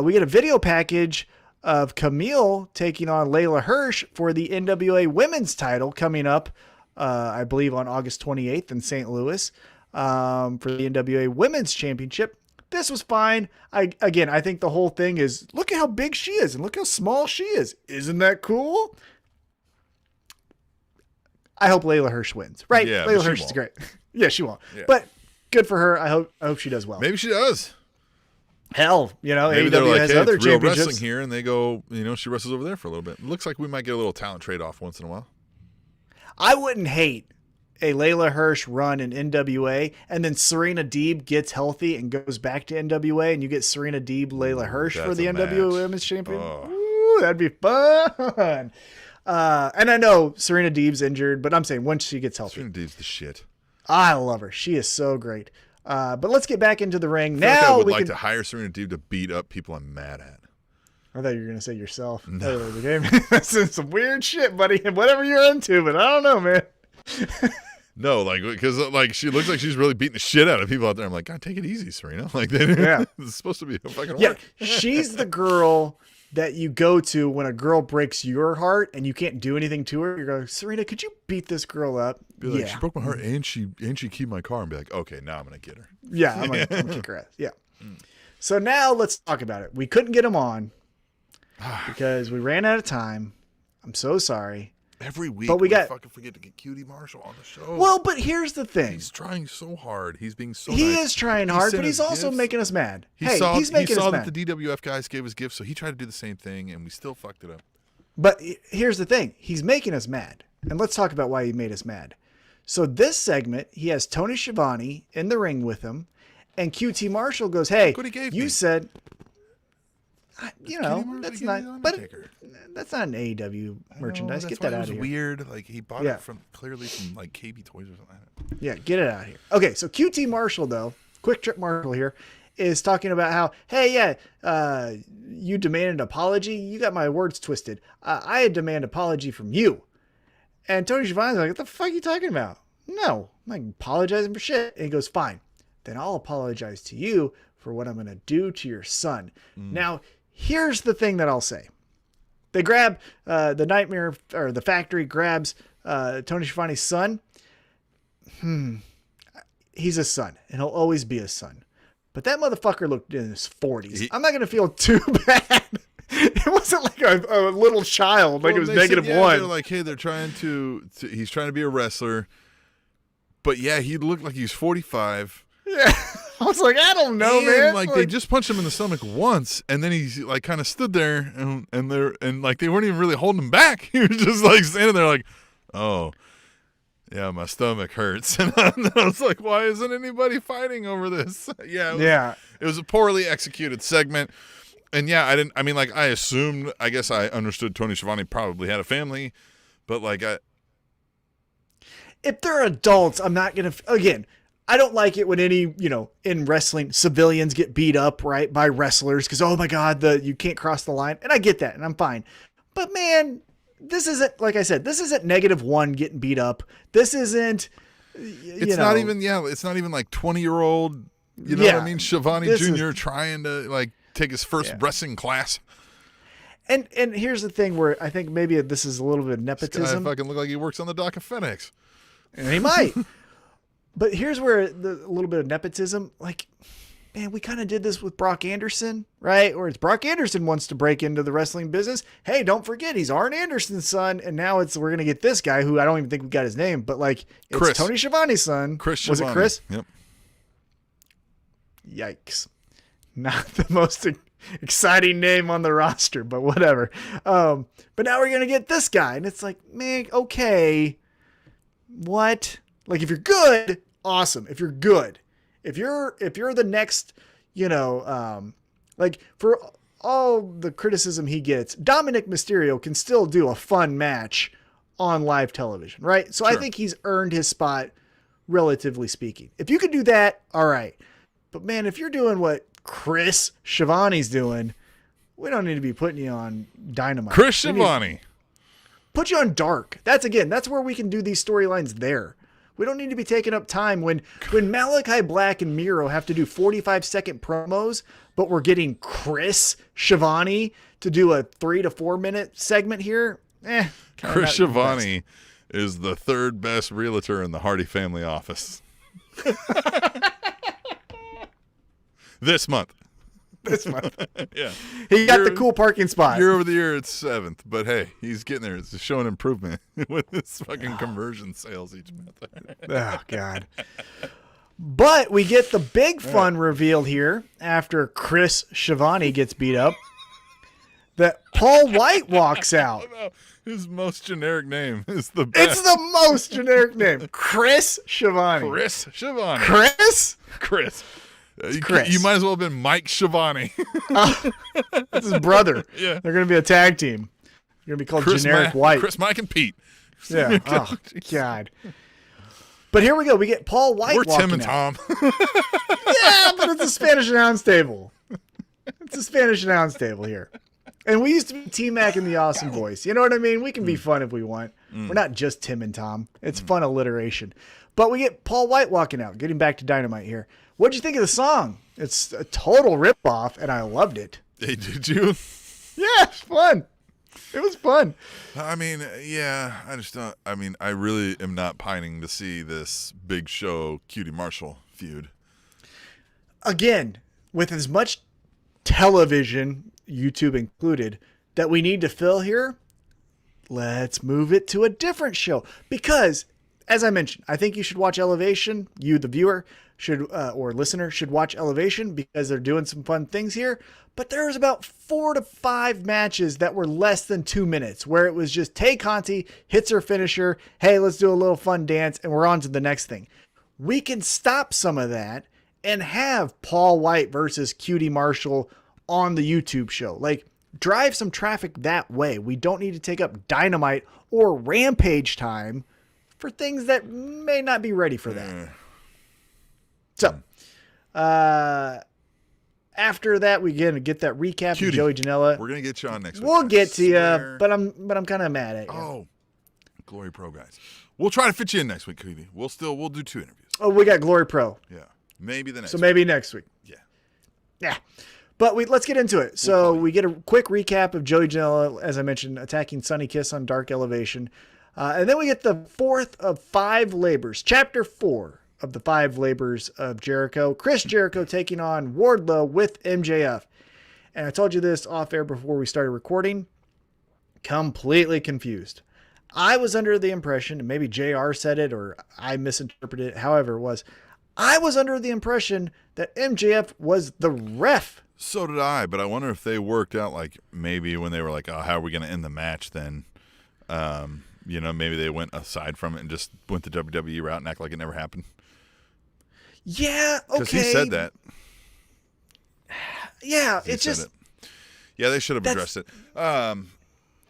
We get a video package of Camille taking on Layla Hirsch for the NWA Women's title coming up, I believe, on August 28th in St. Louis for the NWA Women's Championship. This was fine. I think the whole thing is, look at how big she is and look how small she is. Isn't that cool? I hope Layla Hirsch wins, right?
Yeah,
Layla Hirsch is great. Yeah, she won't. Yeah. But good for her. I hope she does well.
Maybe she does.
Hell, maybe
AEW
has other
it's real
championships
wrestling here, and they go, she wrestles over there for a little bit. It looks like we might get a little talent trade off once in a while.
I wouldn't hate a Layla Hirsch run in NWA, and then Serena Deeb gets healthy and goes back to NWA, and you get Serena Deeb, Layla Hirsch for the NWA Women's Champion. Oh. Ooh, that'd be fun. And I know Serena Deeb's injured, but I'm saying once she gets healthy.
Serena Deeb's the shit.
I love her. She is so great. But let's get back into the ring.
I would like to hire Serena Deeb to beat up people I'm mad at.
I thought you were going to say yourself.
No.
That's some weird shit, buddy. Whatever you're into, but I don't know, man.
No, because she looks like she's really beating the shit out of people out there. I'm like, God, take it easy, Serena. It's supposed to be a fucking work.
Yeah, she's the girl that you go to when a girl breaks your heart and you can't do anything to her. You're going, Serena, could you beat this girl up?
Be like, she broke my heart and she keyed my car, and be like, okay, now I'm gonna get her.
Yeah, I'm gonna kick her ass. Yeah. So now let's talk about it. We couldn't get him on because we ran out of time. I'm so sorry.
Every week,
but we
fucking forget to get Cutie Marshall on the show.
Well, but here's the thing.
He's trying so hard. He's being so
He
nice.
is trying hard, but he's also making us mad. He's making us mad.
That the DWF guys gave us gifts, so he tried to do the same thing, and we still fucked it up.
But here's the thing. He's making us mad. And let's talk about why he made us mad. So this segment, he has Tony Schiavone in the ring with him, and QT Marshall goes, hey, you said... that's not. But that's not an AEW merchandise. Get that out of here.
Weird. He bought it clearly from KB Toys or something.
Yeah, get it out of here. Okay, so QT Marshall though, Quick Trip Marshall here, is talking about how, hey, you demanded an apology. You got my words twisted. I demand apology from you. And Tony Schiavone's like, what the fuck are you talking about? No, I'm not apologizing for shit. And he goes, fine. Then I'll apologize to you for what I'm going to do to your son. Now, here's the thing that I'll say. They grab the Nightmare, or the Factory grabs Tony Schiavone's son. He's a son, and he'll always be a son. But that motherfucker looked in his 40s. I'm not going to feel too bad. It wasn't like a little child, like it was -1.
They're like, hey, they're trying he's trying to be a wrestler. But yeah, he looked like he was 45.
Yeah. I was like, I don't know, man.
They just punched him in the stomach once, and then he's kind of stood there, and they weren't even really holding him back. He was just standing there, like, oh, yeah, my stomach hurts, and I was like, why isn't anybody fighting over this? It was a poorly executed segment, and I assumed, I guess I understood Tony Schiavone probably had a family, but
if they're adults, I'm not gonna again. I don't like it when any, in wrestling, civilians get beat up, right, by wrestlers because, oh my God, you can't cross the line. And I get that, and I'm fine. But man, this isn't, like I said, this isn't -1 getting beat up. This isn't,
it's not even 20-year-old, what I mean, Schiavone Jr. trying to, take his first wrestling class.
And here's the thing where I think maybe this is a little bit of nepotism.
This guy fucking look like he works on the dock of FedEx.
And he might. But here's where a little bit of nepotism, man, we kind of did this with Brock Anderson, right? Or it's Brock Anderson wants to break into the wrestling business. Hey, don't forget, he's Arn Anderson's son. And now we're going to get this guy who I don't even think we got his name, but it's
Chris.
Tony Schiavone's son.
Chris
Schiavone. Was it Chris?
Yep.
Yikes. Not the most exciting name on the roster, but whatever. But now we're going to get this guy. And it's like, man, okay. What? If you're good, awesome. If you're good, If you're the next, like for all the criticism he gets, Dominic Mysterio can still do a fun match on live television, right? So I think he's earned his spot, relatively speaking. If you could do that, all right. But man, if you're doing what Chris Shivani's doing, we don't need to be putting you on Dynamite.
Chris Shivani.
Put you on Dark. That's where we can do these storylines there. We don't need to be taking up time when Malachi Black and Miro have to do 45-second promos, but we're getting Chris Shivani to do a 3 to 4 minute segment here.
Chris Shivani is the third best realtor in the Hardy family office. This month. Yeah.
He got the cool parking spot.
Year over the year, it's 7th. But hey, he's getting there. It's showing improvement with his fucking conversion sales each month.
Oh, God. But we get the big fun reveal here after Chris Shivani gets beat up that Paul White walks out.
His most generic name is the best.
It's the most generic name. Chris Shivani.
Chris Shivani.
Chris?
You might as well have been Mike Shivani.
That's his brother.
Yeah.
They're going to be a tag team. They're going to be called Generic White.
Chris, Mike, and Pete.
Yeah. Oh, God. But here we go. We get Paul White
We're
walking
Tim and
out.
Tom.
Yeah, but it's a Spanish announce table. It's a Spanish announce table here. And we used to be T-Mac and the Awesome Voice. You know what I mean? We can be fun if we want. We're not just Tim and Tom. It's fun alliteration. But we get Paul White walking out. Getting back to Dynamite here. What'd you think of the song? It's a total ripoff, and I loved it.
Hey, did you?
Yeah, it's fun. It was fun.
I mean, yeah, I just don't. I mean, I really am not pining to see this Big Show Cutie Marshall feud.
Again, with as much television, YouTube included, that we need to fill here, let's move it to a different show. Because, as I mentioned, I think you should watch Elevation. You, the viewer, should or listener, should watch Elevation because they're doing some fun things here. But there was about 4 to 5 matches that were less than 2 minutes where it was just Tay Conti hits her finisher. Hey, let's do a little fun dance, and we're on to the next thing. We can stop some of that and have Paul White versus Cutie Marshall on the YouTube show. Like, drive some traffic that way. We don't need to take up Dynamite or Rampage time for things that may not be ready for that. So, after that, we get that recap
Cutie,
of Joey Janela.
We're gonna get you on next week.
We'll get to you, but I'm kind of mad at you.
Oh, Glory Pro guys. We'll try to fit you in next week, Cutie. We'll do 2 interviews.
Oh, we got Glory Pro.
Yeah, maybe the next.
So maybe next week.
Yeah.
But let's get into it. So we get a quick recap of Joey Janela, as I mentioned, attacking Sunny Kiss on Dark Elevation. And then we get the 4th of 5 labors, Chapter 4 of the 5 labors of Jericho. Chris Jericho taking on Wardlow with MJF. And I told you this off air before we started recording. Completely confused. I was under the impression, and maybe JR said it or I misinterpreted it, however it was. I was under the impression that MJF was the ref.
So did I, but I wonder if they worked out, like, maybe when they were like, oh, how are we going to end the match then? Maybe they went aside from it and just went the WWE route and act like it never happened.
Yeah, okay.
Because he said that.
Yeah, it's just...
Yeah, they should have addressed it.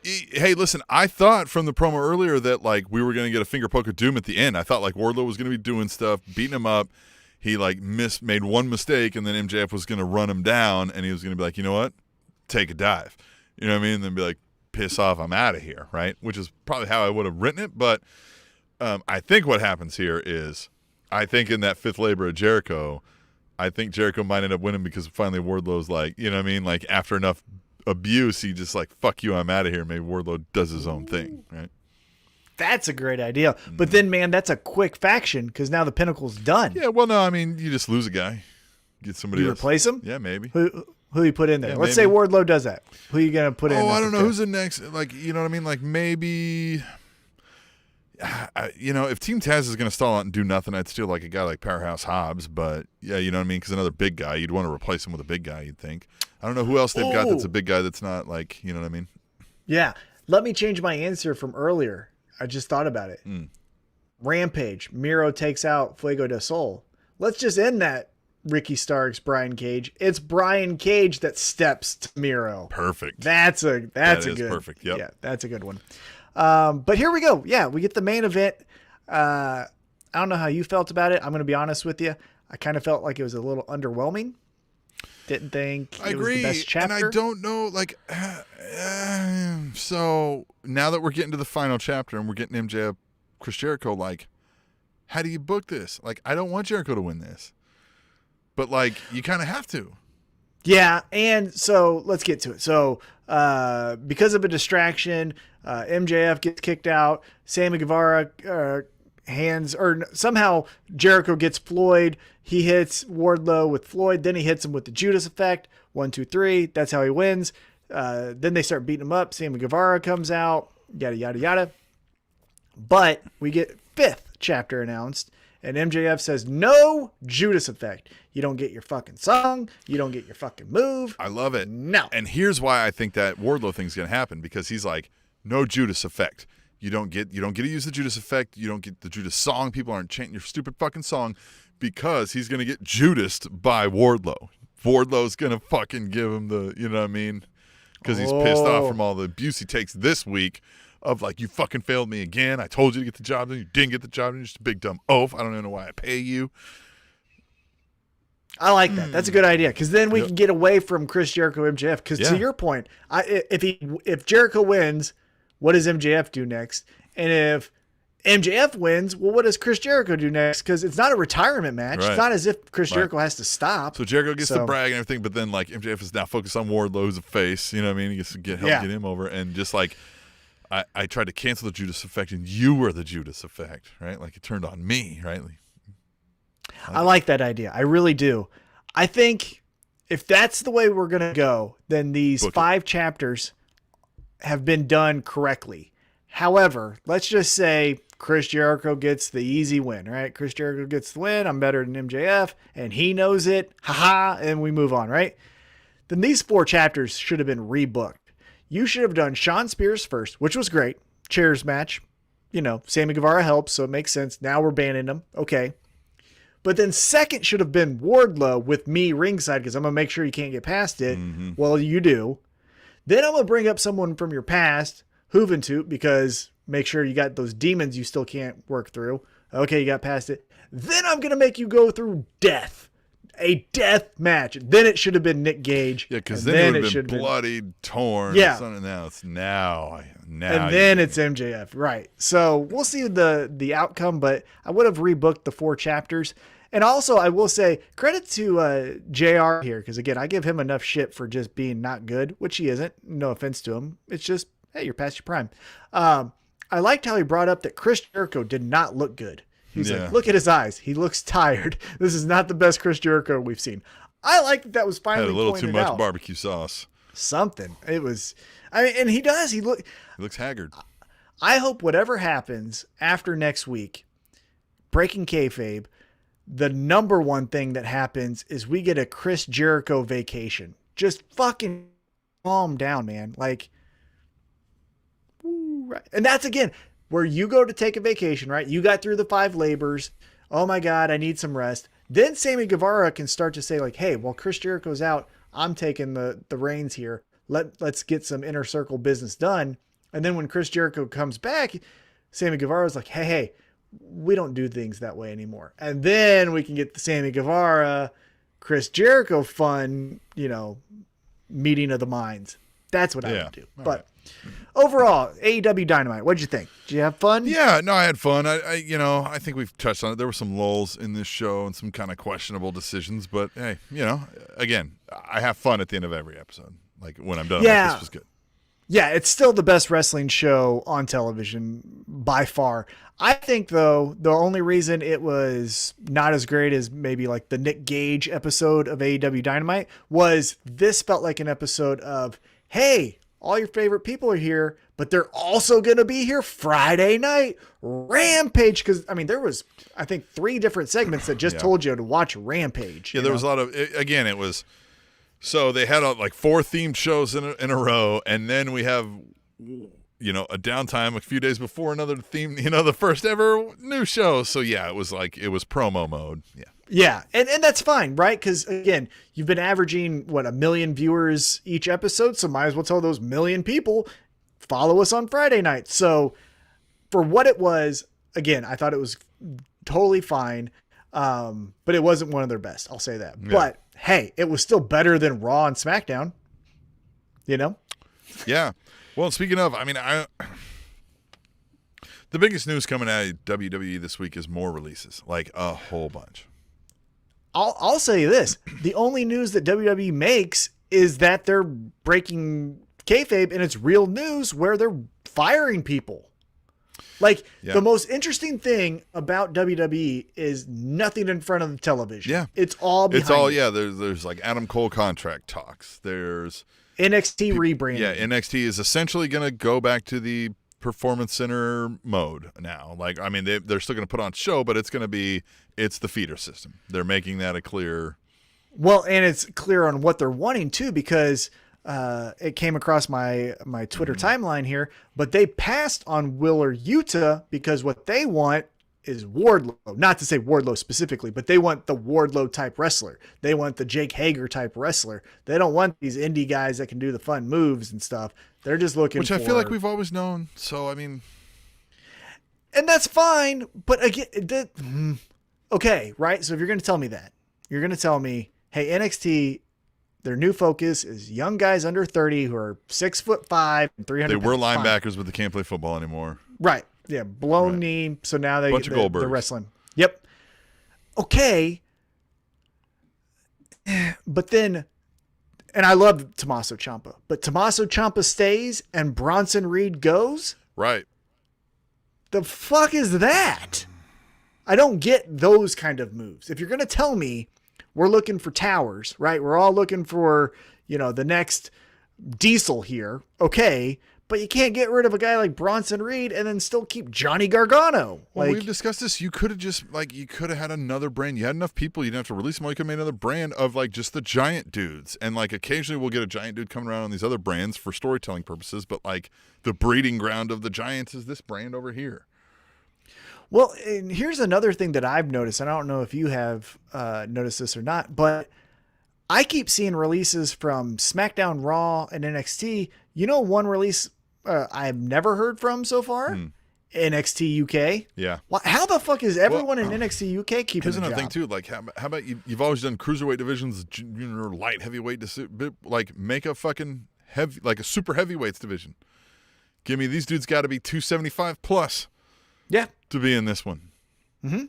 Hey, listen, I thought from the promo earlier that, like, we were going to get a finger poke of doom at the end. I thought, like, Wardlow was going to be doing stuff, beating him up. He, like, made one mistake, and then MJF was going to run him down, and he was going to be like, you know what? Take a dive. You know what I mean? And then be like, piss off, I'm out of here, right? Which is probably how I would have written it. But I think what happens here is, I think in that 5th labor of Jericho, I think Jericho might end up winning because finally Wardlow's like, you know what I mean? Like, after enough abuse, he just like, fuck you, I'm out of here. Maybe Wardlow does his own thing, right?
That's a great idea. But then, man, that's a quick faction because now the Pinnacle's done.
Yeah, well, no, I mean, you just lose a guy. Get somebody else.
Replace him?
Yeah, maybe.
Who you put in there?
Yeah,
Let's
maybe.
say Wardlow does that. Who are you going to put in?
Oh, I don't know. Who's the next? Like, you know what I mean? Like, maybe... if Team Taz is going to stall out and do nothing, I'd still like a guy like Powerhouse Hobbs. But, yeah, you know what I mean? Because another big guy, you'd want to replace him with a big guy, you'd think. I don't know who else they've got that's a big guy that's not like, you know what I mean?
Yeah. Let me change my answer from earlier. I just thought about it. Rampage. Miro takes out Fuego del Sol. let's just end that. Ricky Starks, Brian Cage. It's Brian Cage that steps to Miro.
Perfect.
That's a good
perfect. Yep.
Yeah, that's a good one. But here we go. Yeah, we get the main event. I don't know how you felt about it. I'm going to be honest with you. I kind of felt like it was a little underwhelming. Didn't think
I
it
agree,
was the best chapter.
and I don't know, like, so now that we're getting to the final chapter and we're getting MJF, Chris Jericho, like, how do you book this? Like, I don't want Jericho to win this, but like, you kind of have to. Yeah,
and so let's get to it. So because of a distraction, MJF gets kicked out. Sammy Guevara somehow Jericho gets Floyd. He hits Wardlow with Floyd. Then he hits him with the Judas effect. 1, 2, 3. That's how he wins. Then they start beating him up. Sammy Guevara comes out. Yada, yada, yada. But we get 5th chapter announced. And MJF says, no Judas effect. You don't get your fucking song. You don't get your fucking move.
I love it.
No.
And here's why I think that Wardlow thing's going to happen, because he's like, no Judas effect. You don't get to use the Judas effect. You don't get the Judas song. People aren't chanting your stupid fucking song, because he's going to get Judased by Wardlow. Wardlow's going to fucking give him the, you know what I mean? Because he's pissed off from all the abuse he takes this week of like, you fucking failed me again. I told you to get the job done. You didn't get the job done. You're just a big dumb oaf. I don't even know why I pay you.
I like that. That's a good idea, because then we can get away from Chris Jericho MJF. Because to your point, if Jericho wins, what does MJF do next? And if MJF wins, well, what does Chris Jericho do next? Because it's not a retirement match.
Right.
It's not as if Chris Jericho has to stop.
So Jericho gets to brag and everything, but then like MJF is now focused on Wardlow's face. You know what I mean? He gets to help get him over, and just like I tried to cancel the Judas effect, and you were the Judas effect, right? Like it turned on me, right?
I like that idea. I really do. I think if that's the way we're gonna go, then these 5 chapters have been done correctly. However, let's just say Chris Jericho gets the easy win, right? Chris Jericho gets the win. I'm better than MJF, and he knows it. Haha, and we move on, right? Then these 4 chapters should have been rebooked. You should have done Shawn Spears first, which was great. Chairs match. You know, Sammy Guevara helps, so it makes sense. Now we're banning him. Okay. But then second should have been Wardlow with me ringside, because I'm going to make sure you can't get past it. Mm-hmm. Well, you do. Then I'm going to bring up someone from your past, Juventud, because make sure you got those demons you still can't work through. Okay, you got past it. Then I'm going to make you go through death. A death match. Then it should have been Nick Gage.
Yeah, because then it would have been bloodied, torn.
Yeah.
Now it's now.
And then it's MJF. Right. So we'll see the outcome, but I would have rebooked the 4 chapters. And also, I will say, credit to JR here, because again, I give him enough shit for just being not good, which he isn't. No offense to him. It's just, hey, you're past your prime. I liked how he brought up that Chris Jericho did not look good. He's like, look at his eyes. He looks tired. This is not the best Chris Jericho we've seen. I like that was finally
had a little
pointed
too much
out.
Barbecue sauce.
Something. It was, I mean, and he does. He
looks haggard.
I hope whatever happens after next week, breaking kayfabe, the number one thing that happens is we get a Chris Jericho vacation. Just fucking calm down, man. Like, right. And that's again where you go to take a vacation, right? You got through the 5 labors. Oh my God, I need some rest. Then Sammy Guevara can start to say like, hey, while Chris Jericho's out, I'm taking the reins here. Let's get some inner circle business done. And then when Chris Jericho comes back, Sammy Guevara's like, hey, we don't do things that way anymore. And then we can get the Sammy Guevara, Chris Jericho fun, meeting of the minds. That's what I would do. All but overall, AEW Dynamite, what'd you think? Did you have fun?
Yeah, no, I had fun. I think we've touched on it. There were some lulls in this show and some kind of questionable decisions, but hey, again, I have fun at the end of every episode. Like when I'm done, this was good.
Yeah, it's still the best wrestling show on television by far. I think, though, the only reason it was not as great as maybe like the Nick Gage episode of AEW Dynamite was this felt like an episode of, hey, all your favorite people are here, but they're also going to be here Friday night. Rampage. Because, I mean, there was, I think, 3 different segments that just told you to watch Rampage.
Yeah, there was a lot of, again, it was, so they had like 4 themed shows in a row, and then we have, a downtime a few days before another theme, the first ever new show. So yeah, it was promo mode. Yeah,
Yeah, and that's fine, right? Because, again, you've been averaging, 1 million viewers each episode, so might as well tell those million people, follow us on Friday night. So for what it was, again, I thought it was totally fine, but it wasn't one of their best. I'll say that. Yeah. But, hey, it was still better than Raw and SmackDown, you know?
Yeah. Well, speaking of, I mean, the biggest news coming out of WWE this week is more releases, like a whole bunch.
I'll say this. The only news that WWE makes is that they're breaking kayfabe, and it's real news where they're firing people. Like, the most interesting thing about WWE is nothing in front of the television.
Yeah.
It's all behind
there's like Adam Cole contract talks. There's
NXT rebranding.
Yeah, NXT is essentially going to go back to the Performance Center mode now. Like, I mean, they're still going to put on show, but it's the feeder system. They're making that a clear.
Well, and it's clear on what they're wanting too, because it came across my Twitter timeline here, but they passed on Wheeler Yuta because what they want is Wardlow. Not to say Wardlow specifically, but they want the Wardlow type wrestler. They want the Jake Hager type wrestler. They don't want these indie guys that can do the fun moves and stuff. They're just looking
Which I feel like we've always known. So, I mean.
And that's fine. But again, okay, right? So if you're going to tell me that, you're going to tell me, hey, NXT, their new focus is young guys under 30 who are 6'5" and 300
They were
pounds.
linebackers, but they can't play football anymore.
Right. Yeah. Blown knee. So now they're wrestling. Yep. Okay. But then, and I love Tommaso Ciampa, but Tommaso Ciampa stays and Bronson Reed goes?
Right.
The fuck is that? I don't get those kind of moves. If you're going to tell me we're looking for towers, right? We're all looking for, the next Diesel here. Okay. But you can't get rid of a guy like Bronson Reed and then still keep Johnny Gargano.
Well, we've discussed this. You could have had another brand. You had enough people. You didn't have to release them all. You could have made another brand of like just the giant dudes. And like occasionally we'll get a giant dude coming around on these other brands for storytelling purposes. But like the breeding ground of the giants is this brand over here.
Well, and here's another thing that I've noticed. And I don't know if you have noticed this or not, but I keep seeing releases from SmackDown, Raw, and NXT. One release I've never heard from so far? NXT UK.
Yeah.
How the fuck is everyone in NXT UK keeping
Here's
the
another
job?
thing, too. Like, how about you've always done cruiserweight divisions, junior, light, heavyweight, like, make a fucking like a super heavyweights division. Give me, these dudes got to be 275 plus.
Yeah.
To be in this one.
Mm-hmm.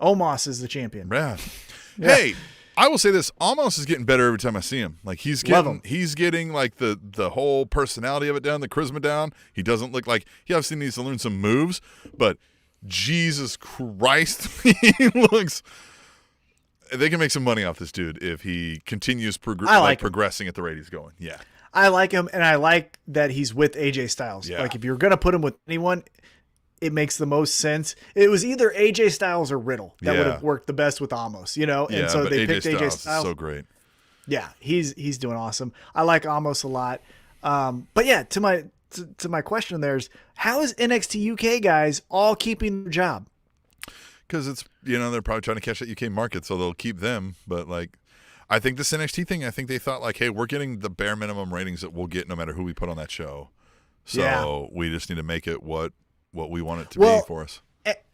Omos is the champion.
Yeah. Hey, I will say this: Almost is getting better every time I see him. Like he's getting like the whole personality of it down, the charisma down. He doesn't look like he obviously needs to learn some moves, but Jesus Christ, he looks. They can make some money off this dude if he continues progressing at the rate he's going. Yeah,
I like him, and I like that he's with AJ Styles. Yeah. Like if you're gonna put him with anyone, it makes the most sense. It was either AJ Styles or Riddle that would have worked the best with Amos, And so they picked AJ Styles.
So great.
Yeah, he's doing awesome. I like Amos a lot. But yeah, to my question there's how is NXT UK guys all keeping their job?
Because it's they're probably trying to catch that UK market, so they'll keep them. But like, I think this NXT thing, I think they thought like, hey, we're getting the bare minimum ratings that we'll get no matter who we put on that show. So we just need to make it what we want it to be for us.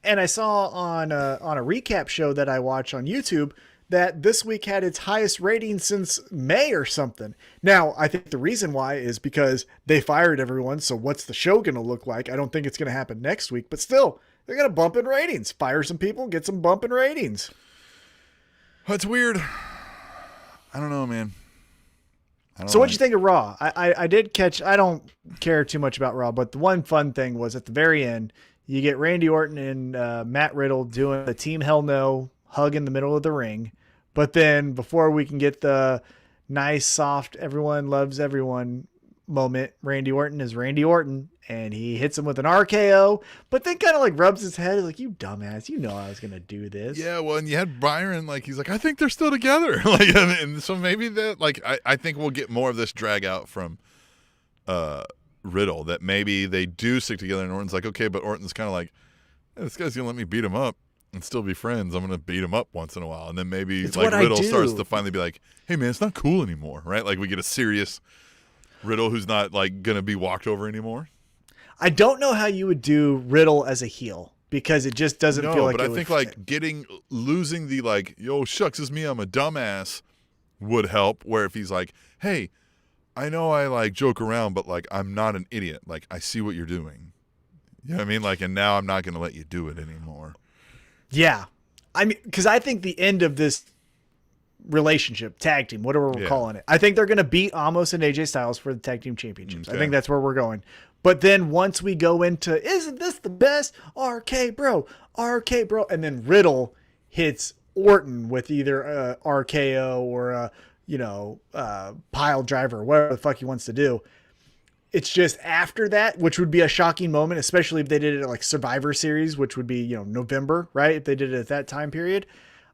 And I saw on a recap show that I watch on YouTube that this week had its highest rating since May or something. Now, I think the reason why is because they fired everyone. So what's the show going to look like? I don't think it's going to happen next week, but still they're going to bump in ratings, fire some people, get some bump in ratings.
That's weird. I don't know, man.
So what'd you think of Raw? I did catch, I don't care too much about Raw, but the one fun thing was at the very end, you get Randy Orton and Matt Riddle doing the Team Hell No hug in the middle of the ring. But then before we can get the nice, soft, everyone loves everyone moment, Randy Orton is Randy Orton, and he hits him with an RKO, but then kind of like rubs his head like, you dumbass, you know I was going to do this.
Yeah, well, and you had Byron, like, he's like, I think they're still together. Like, and so maybe that, like, I think we'll get more of this drag out from Riddle, that maybe they do stick together, and Orton's like, okay, but Orton's kind of like, hey, this guy's going to let me beat him up. and still be friends. I'm going to beat him up once in a while. And then maybe
It's
like
what I
Riddle
do.
starts to finally be like, hey, man, it's not cool anymore, right? Like we get a serious Riddle who's not like going to be walked over anymore.
I don't know how you would do Riddle as a heel because it just doesn't feel like
but
it
I think
would
like losing the like, yo, shucks, it's me, I'm a dumbass would help. Where if he's like, hey, I know I like joke around, but like I'm not an idiot. Like I see what you're doing. You know what I mean? Like, and now I'm not going to let you do it anymore.
Yeah. I mean, because I think the end of this relationship, tag team, whatever we're calling it, I think they're going to beat Amos and AJ Styles for the tag team championships.
Okay.
I think that's where we're going. But then once we go into, isn't this the best? RK bro. And then Riddle hits Orton with either a RKO or a, pile driver, whatever the fuck he wants to do. It's just after that, which would be a shocking moment, especially if they did it at like Survivor Series, which would be, November, right? If they did it at that time period.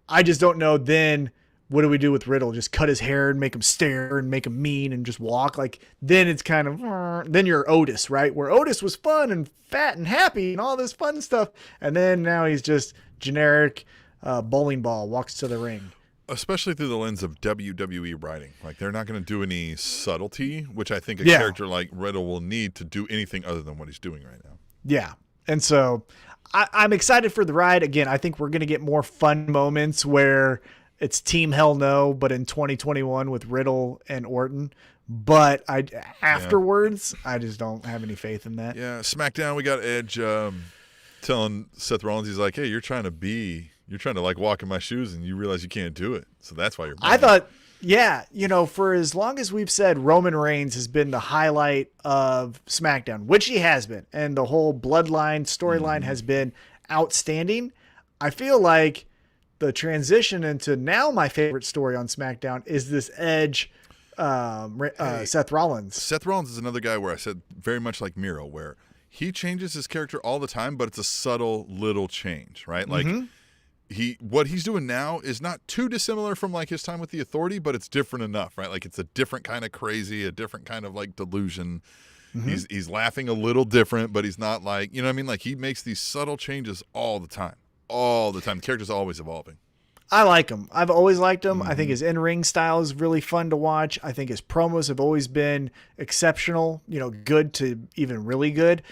I just don't know then what do we do with Riddle? Just cut his hair and make him stare and make him mean and just walk? Like, then it's kind of, then you're Otis, right? Where Otis was fun and fat and happy and all this fun stuff. And then now he's just generic bowling ball, walks to the ring.
Especially through the lens of WWE writing. Like, they're not going to do any subtlety, which I think a character like Riddle will need to do anything other than what he's doing right now.
Yeah. And so I'm excited for the ride. Again, I think we're going to get more fun moments where it's Team Hell No, but in 2021 with Riddle and Orton. But afterwards, I just don't have any faith in that.
Yeah, SmackDown, we got Edge telling Seth Rollins, he's like, hey, you're trying to like walk in my shoes and you realize you can't do it. So that's why you're mad.
I thought, for as long as we've said Roman Reigns has been the highlight of SmackDown, which he has been, and the whole bloodline storyline has been outstanding. I feel like the transition into now my favorite story on SmackDown is this Edge, Seth Rollins.
Seth Rollins is another guy where I said very much like Miro, where he changes his character all the time, but it's a subtle little change, right? Like what he's doing now is not too dissimilar from like his time with the Authority, but it's different enough, right? Like it's a different kind of crazy, a different kind of like delusion. He's laughing a little different, but he's not like, you know what I mean? Like he makes these subtle changes all the time. The character's always evolving.
I like him. I've always liked him. I think his in-ring style is really fun to watch. I think his promos have always been exceptional, good to even really good.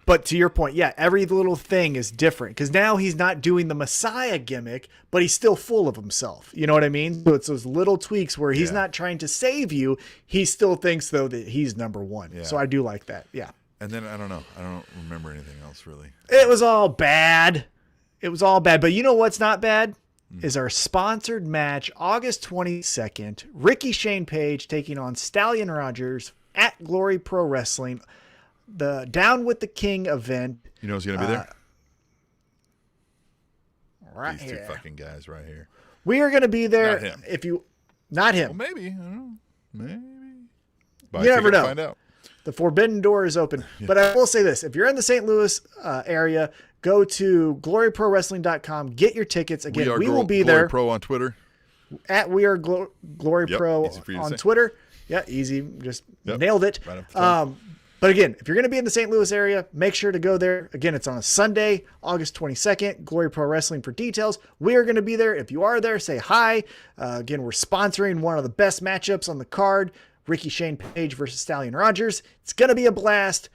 But to your point, every little thing is different because now he's not doing the Messiah gimmick, but he's still full of himself. You know what I mean? So it's those little tweaks where he's not trying to save you. He still thinks, though, that he's number one. Yeah. So I do like that. Yeah.
And then I don't know. I don't remember anything else really.
It was all bad. But you know what's not bad? Is our sponsored match August 22nd. Ricky Shane Page taking on Stallion Rogers at Glory Pro Wrestling. The Down with the King event.
You know who's going to be there?
Right
These
here.
two fucking guys right here.
We are going to be there.
Not him.
Not him.
Well, maybe. I don't know. Maybe. Buy
You
a
never
ticket,
know.
Find out.
The forbidden door is open. But I will say this. If you're in the St. Louis area, go to gloryprowrestling.com. Get your tickets. Again, we will be there.
Glory Pro on Twitter.
At We Are Glory Pro on Twitter. Yeah, easy. Just nailed it.
Right.
But again, if you're going to be in the St. Louis area, make sure to go there. Again, it's on a Sunday, August 22nd. Glory Pro Wrestling for details. We are going to be there. If you are there, say hi. Again, we're sponsoring one of the best matchups on the card. Ricky Shane Page versus Stallion Rogers. It's going to be a blast.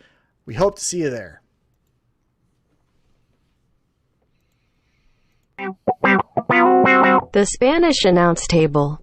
We hope to see you there.
The Spanish announce table.